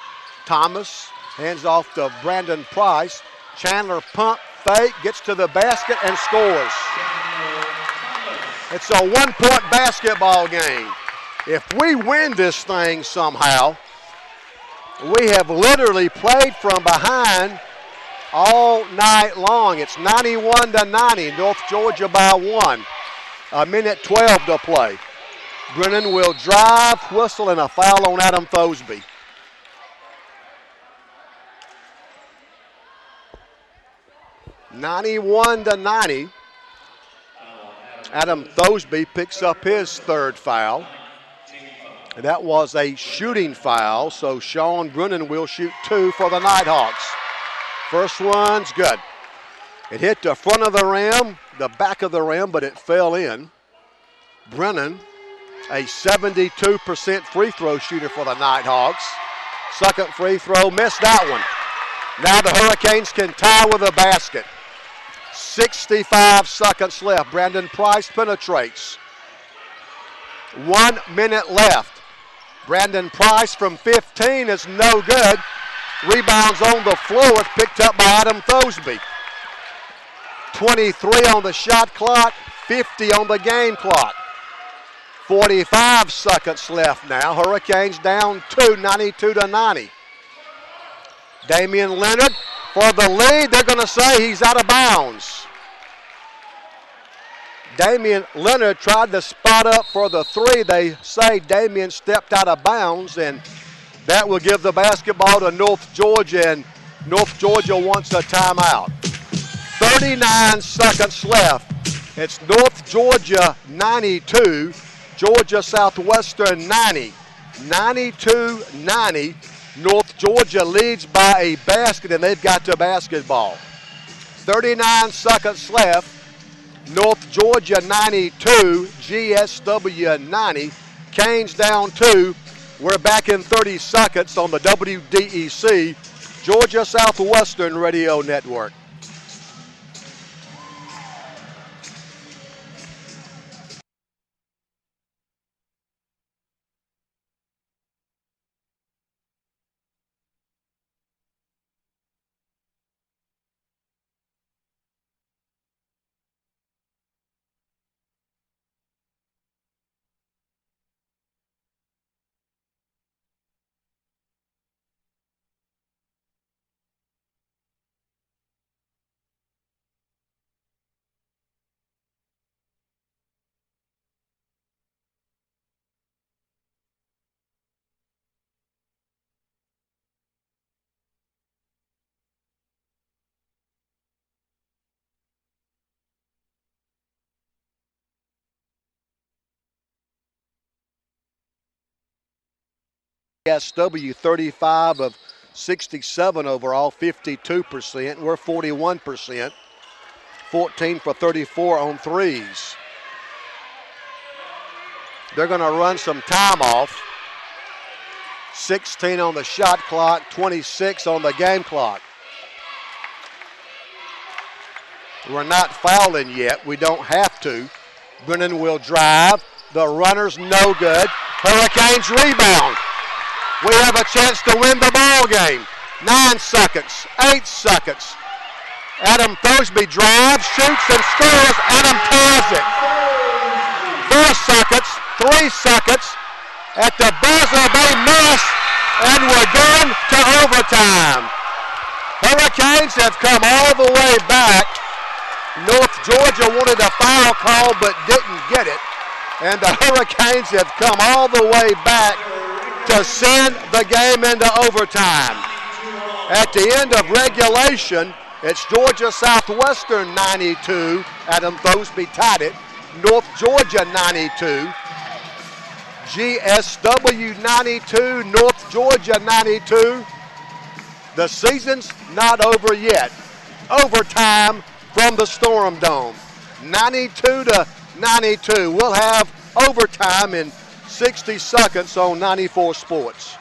Thomas hands off to Brandon Price. Chandler pump fake, gets to the basket and scores. It's a 1-point basketball game. If we win this thing somehow, we have literally played from behind all night long. It's 91-90, North Georgia by 1. 1:12 to play. Brennan will drive, whistle, and a foul on Adam Thosby. (91-90). Adam Thosby picks up his third foul. And that was a shooting foul, so Sean Brennan will shoot 2 for the Nighthawks. First one's good. It hit the front of the rim, the back of the rim, but it fell in. Brennan, a 72% free throw shooter for the Nighthawks. Second free throw, missed that one. Now the Hurricanes can tie with a basket. 65 seconds left. Brandon Price penetrates. 1 minute left. Brandon Price from 15 is no good. Rebounds on the floor. It's picked up by Adam Thosby. 23 on the shot clock, 50 on the game clock. 45 seconds left now. Hurricanes down 2, 92-90. Damian Leonard for the lead. They're going to say he's out of bounds. Damian Leonard tried to spot up for the 3. They say Damian stepped out of bounds, and that will give the basketball to North Georgia, and North Georgia wants a timeout. 39 seconds left. It's North Georgia 92, Georgia Southwestern 90. 92-90. North Georgia leads by a basket, and they've got the basketball. 39 seconds left. North Georgia 92, GSW 90. Canes down 2. We're back in 30 seconds on the WDEC Georgia Southwestern Radio Network. GSW 35 of 67 overall, 52%. We're 41%. 14 for 34 on threes. They're going to run some time off. 16 on the shot clock, 26 on the game clock. We're not fouling yet. We don't have to. Brennan will drive. The runner's no good. Hurricanes rebound. We have a chance to win the ball game. 9 seconds, 8 seconds. Adam Thosby drives, shoots, and scores. Adam ties it. 4 seconds, 3 seconds. At the buzzer, they miss, and we're going to overtime. Hurricanes have come all the way back. North Georgia wanted a foul call but didn't get it. And the Hurricanes have come all the way back to send the game into overtime. At the end of regulation, it's Georgia Southwestern 92. Adam Thosby tied it. North Georgia 92. GSW 92. North Georgia 92. The season's not over yet. Overtime from the Storm Dome. 92 to 92. We'll have overtime in 60 seconds on 94 Sports.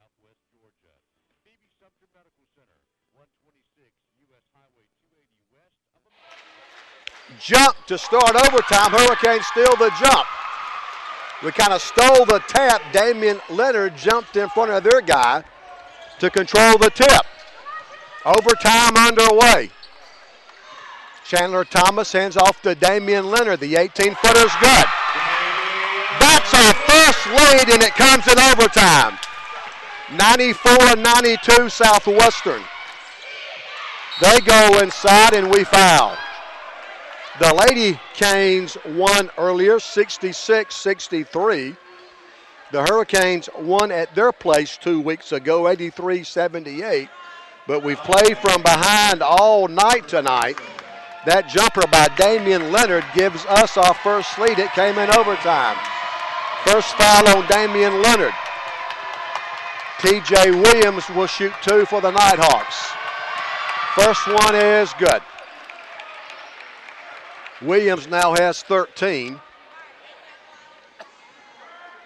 Southwest Georgia. Phoebe Sumter Medical Center, 126 U.S. Highway 280 west of America. Jump to start overtime. Hurricanes steal the jump. We kind of stole the tap. Damian Leonard jumped in front of their guy to control the tip. Overtime underway. Chandler Thomas hands off to Damian Leonard. The 18-footer's good. That's our first lead, and it comes in overtime. 94-92 Southwestern. They go inside, and we foul. The Lady Canes won earlier, 66-63. The Hurricanes won at their place 2 weeks ago, 83-78. But we've played from behind all night tonight. That jumper by Damian Leonard gives us our first lead. It came in overtime. First foul on Damian Leonard. TJ Williams will shoot 2 for the Nighthawks. First one is good. Williams now has 13.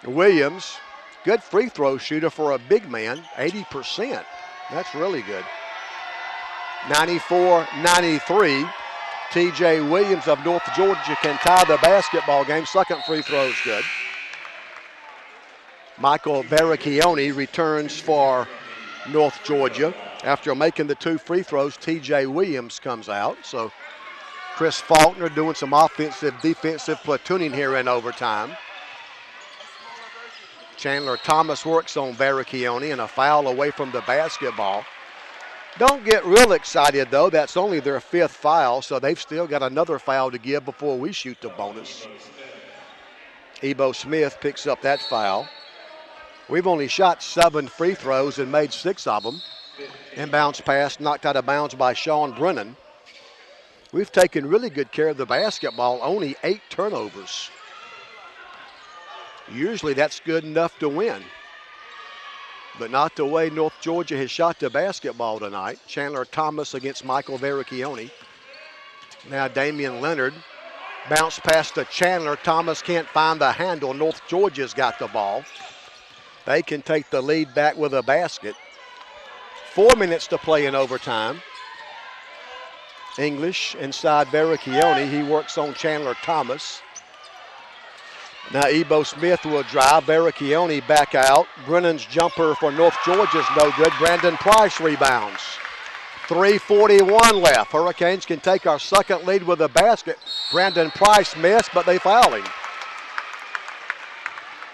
Williams, good free throw shooter for a big man, 80%. That's really good. 94-93. TJ Williams of North Georgia can tie the basketball game. Second free throw is good. Michael Veracchione returns for North Georgia. After making the 2 free throws, TJ Williams comes out. So Chris Faulkner doing some offensive, defensive platooning here in overtime. Chandler Thomas works on Veracchione and a foul away from the basketball. Don't get real excited, though. That's only their 5th foul, so they've still got another foul to give before we shoot the bonus. Ebo Smith picks up that foul. We've only shot 7 free throws and made 6 of them. Inbounds pass knocked out of bounds by Sean Brennan. We've taken really good care of the basketball, only 8 turnovers. Usually that's good enough to win, but not the way North Georgia has shot the basketball tonight. Chandler Thomas against Michael Veracchione. Now Damian Leonard. Bounce pass to Chandler. Thomas can't find the handle. North Georgia's got the ball. They can take the lead back with a basket. 4 minutes to play in overtime. English inside Barricchione. He works on Chandler Thomas. Now Ebo Smith will drive. Barricchione back out. Brennan's jumper for North Georgia's no good. Brandon Price rebounds. 3:41 left. Hurricanes can take our second lead with a basket. Brandon Price missed, but they foul him.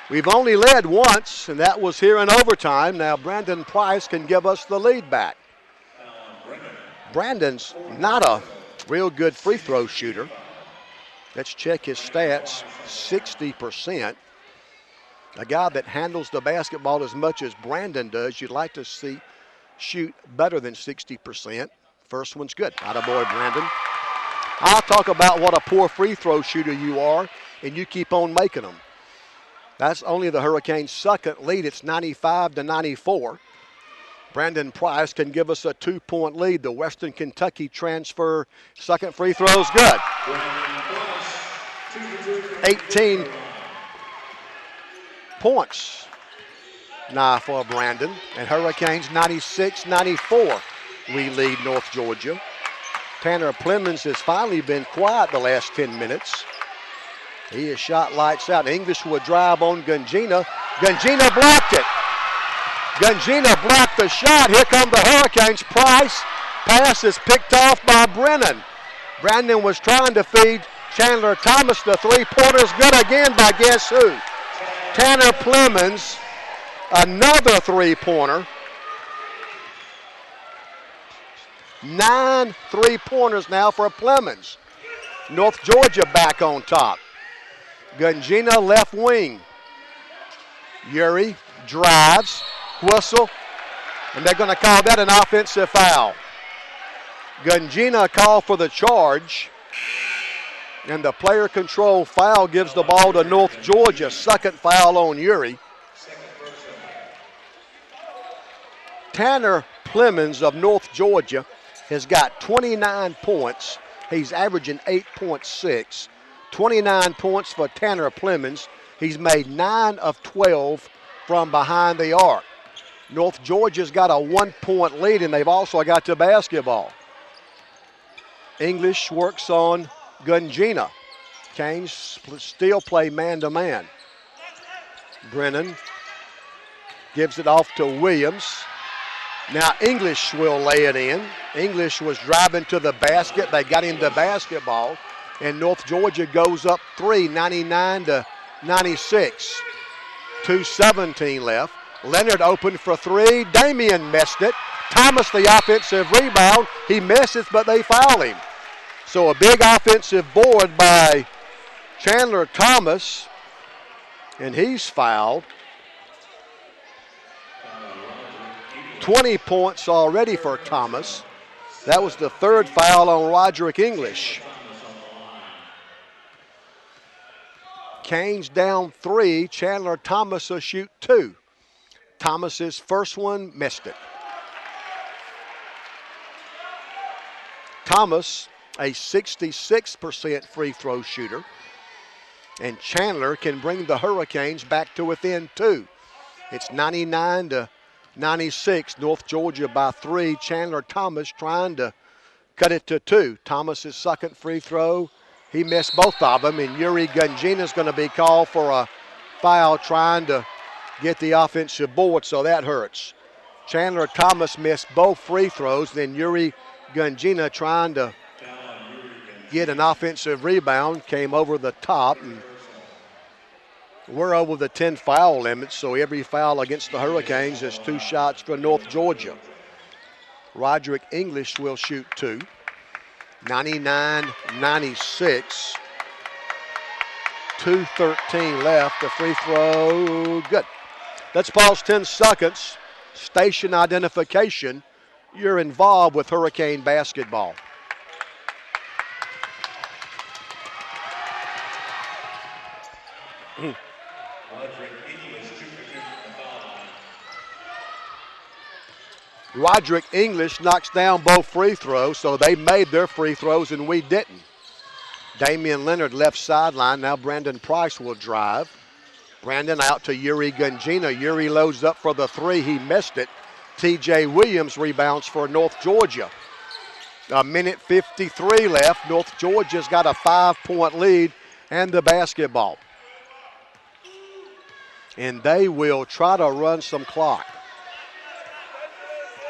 We've only led once, and that was here in overtime. Now Brandon Price can give us the lead back. Brandon's not a real good free throw shooter. Let's check his stats. 60%. A guy that handles the basketball as much as Brandon does, you'd like to see shoot better than 60%. First one's good. Attaboy, Brandon. I'll talk about what a poor free throw shooter you are, and you keep on making them. That's only the Hurricanes' second lead. It's 95-94. Brandon Price can give us a 2-point lead. The Western Kentucky transfer second free throw is good. 18 points now for Brandon. And Hurricanes 96-94. We lead North Georgia. Tanner Plemons has finally been quiet the last 10 minutes. He has shot lights out. English will drive on Gungina. Gungina blocked it. Gungina blocked the shot. Here come the Hurricanes. Price pass is picked off by Brennan. Brandon was trying to feed Chandler Thomas. The three-pointer's good again by guess who? Tanner Plemons. Another three-pointer. 9 three-pointers now for Plemons. North Georgia back on top. Gungina left wing. Uri drives, whistle, and they're going to call that an offensive foul. Gungina called for the charge, and the player control foul gives the ball to North Georgia. Second foul on Uri. Tanner Plemons of North Georgia has got 29 points. He's averaging 8.6. 29 points for Tanner Plemons. He's made 9 of 12 from behind the arc. North Georgia's got a 1-point lead, and they've also got the basketball. English works on Gungina. Canes still play man-to-man. Brennan gives it off to Williams. Now English will lay it in. English was driving to the basket. They got him the basketball. And North Georgia goes up 3, 99-96. 2:17 left. Leonard opened for 3. Damian missed it. Thomas the offensive rebound. He misses, but they foul him. So a big offensive board by Chandler Thomas, and he's fouled. 20 points already for Thomas. That was the third foul on Roderick English. Canes down 3. Chandler Thomas will shoot 2. Thomas's first one missed it. Thomas, a 66% free throw shooter. And Chandler can bring the Hurricanes back to within 2. It's 99-96. North Georgia by 3. Chandler Thomas trying to cut it to 2. Thomas's second free throw. He missed both of them, and Uri Gungina's going to be called for a foul trying to get the offensive board, so that hurts. Chandler Thomas missed both free throws, then Uri Gungina trying to get an offensive rebound, came over the top, and we're over the 10 foul limit, so every foul against the Hurricanes is 2 shots for North Georgia. Roderick English will shoot 2. 99-96. 2:13 left. The free throw, good. Let's pause 10 seconds. Station identification. You're involved with Hurricane basketball. Roderick English knocks down both free throws, so they made their free throws and we didn't. Damian Leonard left sideline. Now Brandon Price will drive. Brandon out to Uri Gungina. Uri loads up for the 3. He missed it. TJ Williams rebounds for North Georgia. A minute 53 left. North Georgia's got a 5-point lead and the basketball. And they will try to run some clock.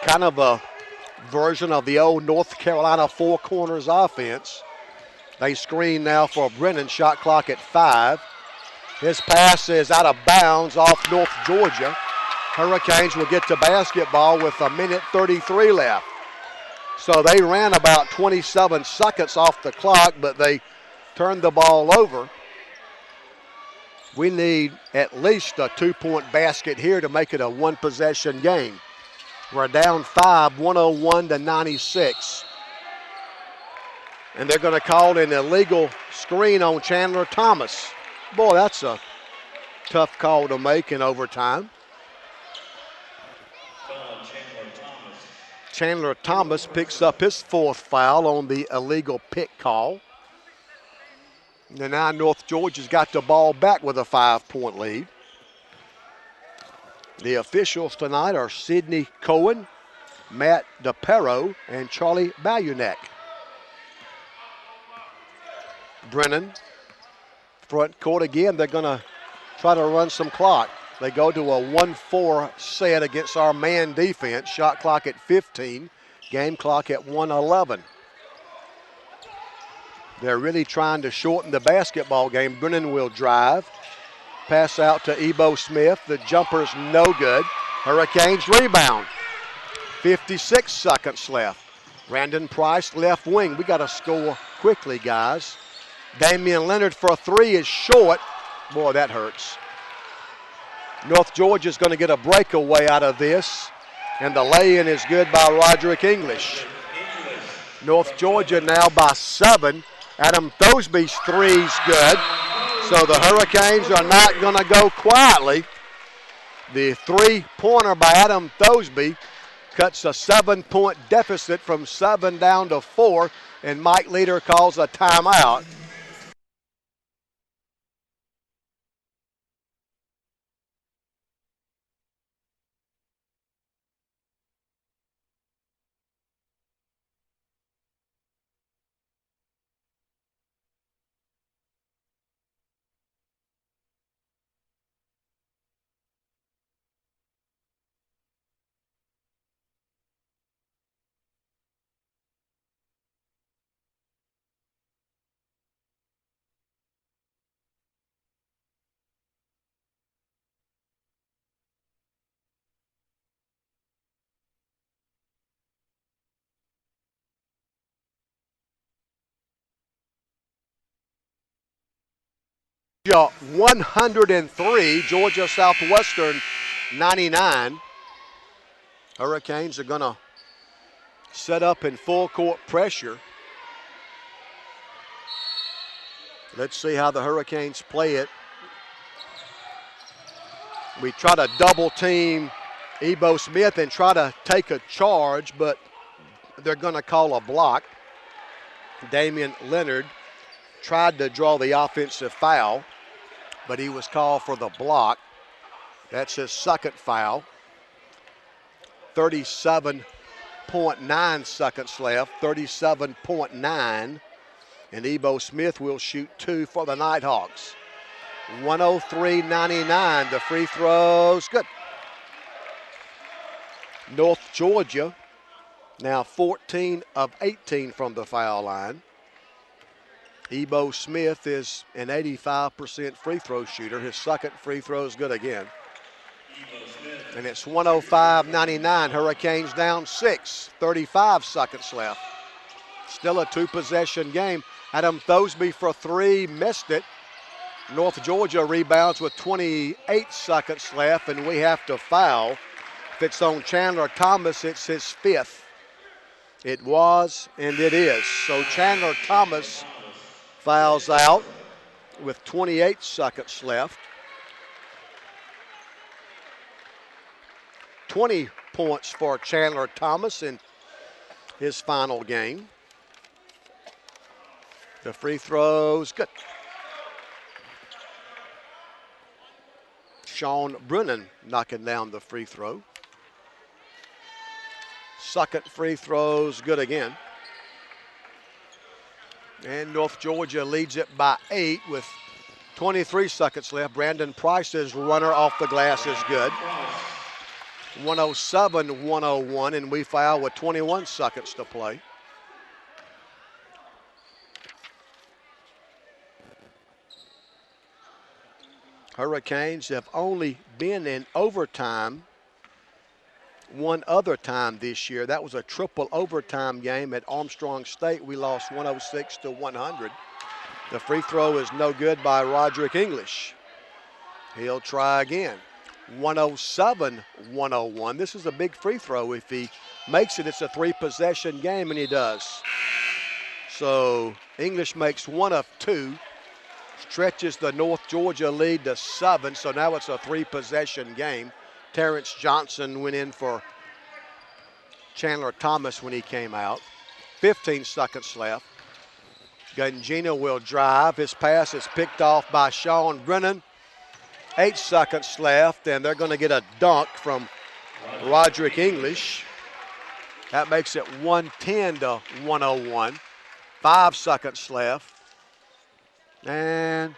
Kind of a version of the old North Carolina four corners offense. They screen now for Brennan, shot clock at 5. His pass is out of bounds off North Georgia. Hurricanes will get to basketball with a minute 33 left. So they ran about 27 seconds off the clock, but they turned the ball over. We need at least a 2-point basket here to make it a one-possession game. We're down 5, 101-96. And they're going to call an illegal screen on Chandler Thomas. Boy, that's a tough call to make in overtime. Chandler Thomas picks up his 4th foul on the illegal pick call. And now North Georgia's got the ball back with a 5-point lead. The officials tonight are Sidney Cohen, Matt DePero, and Charlie Balunek. Brennan, front court again. They're going to try to run some clock. They go to a 1-4 set against our man defense. Shot clock at 15, game clock at 1:11. They're really trying to shorten the basketball game. Brennan will drive. Pass out to Ebo Smith. The jumper's no good. Hurricanes rebound. 56 seconds left. Brandon Price, left wing. We got to score quickly, guys. Damian Leonard for a 3 is short. Boy, that hurts. North Georgia's going to get a breakaway out of this. And the lay-in is good by Roderick English. North Georgia now by 7. Adam Thosby's 3's good. So the Hurricanes are not going to go quietly. The 3-pointer by Adam Thosby cuts a 7-point deficit from 7 down to 4, and Mike Leader calls a timeout. Georgia 103, Georgia Southwestern 99. Hurricanes are going to set up in full court pressure. Let's see how the Hurricanes play it. We try to double team Ebo Smith and try to take a charge, but they're going to call a block. Damian Leonard tried to draw the offensive foul, but he was called for the block. That's his 2nd foul. 37.9 seconds left, 37.9. And Ebo Smith will shoot 2 for the Nighthawks. 103-99, the free throws, good. North Georgia now 14 of 18 from the foul line. Ebo Smith is an 85% free throw shooter. His 2nd free throw is good again. And it's 105-99. Hurricanes down 6. 35 seconds left. Still a 2-possession game. Adam Thosby for 3, missed it. North Georgia rebounds with 28 seconds left, and we have to foul. If it's on Chandler Thomas, it's his 5th. It was, and it is. So Chandler Thomas fouls out with 28 seconds left. 20 points for Chandler Thomas in his final game. The free throws, good. Sean Brennan knocking down the free throw. 2nd free throws, good again. And North Georgia leads it by 8 with 23 seconds left. Brandon Price's runner off the glass is good. 107-101, and we foul with 21 seconds to play. Hurricanes have only been in overtime one other time this year. That was a triple overtime game at Armstrong State. We lost 106-100. The free throw is no good by Roderick English. He'll try again. 107-101. This is a big free throw. If he makes it, it's a 3-possession game, and he does. So English makes 1 of 2. Stretches the North Georgia lead to 7, so now it's a 3-possession game. Terrence Johnson went in for Chandler Thomas when he came out. 15 seconds left. Gungina will drive. His pass is picked off by Sean Brennan. 8 seconds left, and they're going to get a dunk from Roderick English. That makes it 110-101. 5 seconds left. And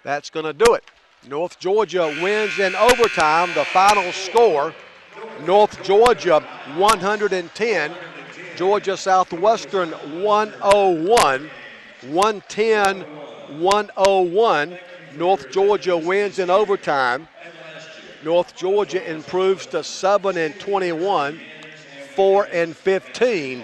that's going to do it. North Georgia wins in overtime. The final score, North Georgia 110, Georgia Southwestern 101, 110-101. North Georgia wins in overtime. North Georgia improves to 7-21, 4-15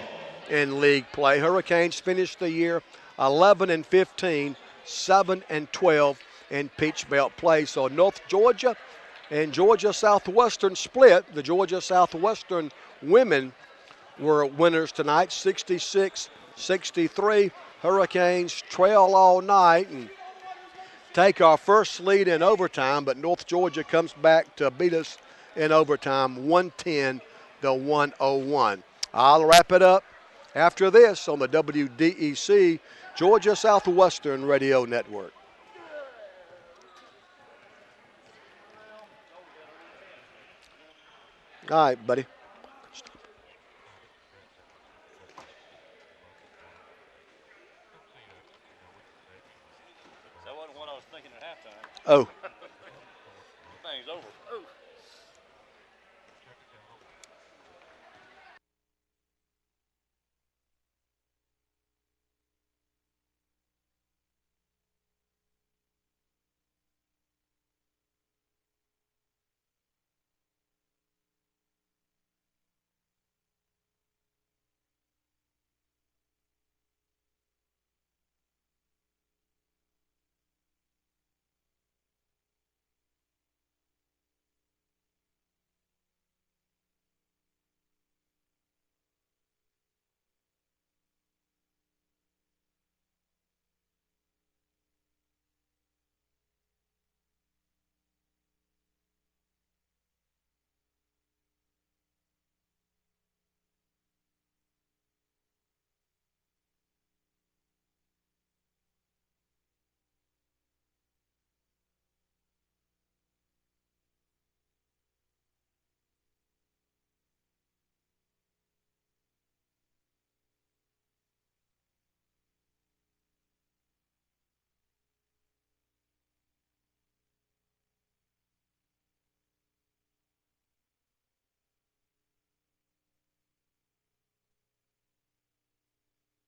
in league play. Hurricanes finished the year 11-15, 7-12 in Peach Belt play. So North Georgia and Georgia Southwestern split. The Georgia Southwestern women were winners tonight, 66-63. Hurricanes trail all night and take our first lead in overtime, but North Georgia comes back to beat us in overtime, 110-101. I'll wrap it up after this on the WDEC Georgia Southwestern Radio Network. All right, buddy. That wasn't what I was thinking at halftime. Oh. Thing's over. Oh.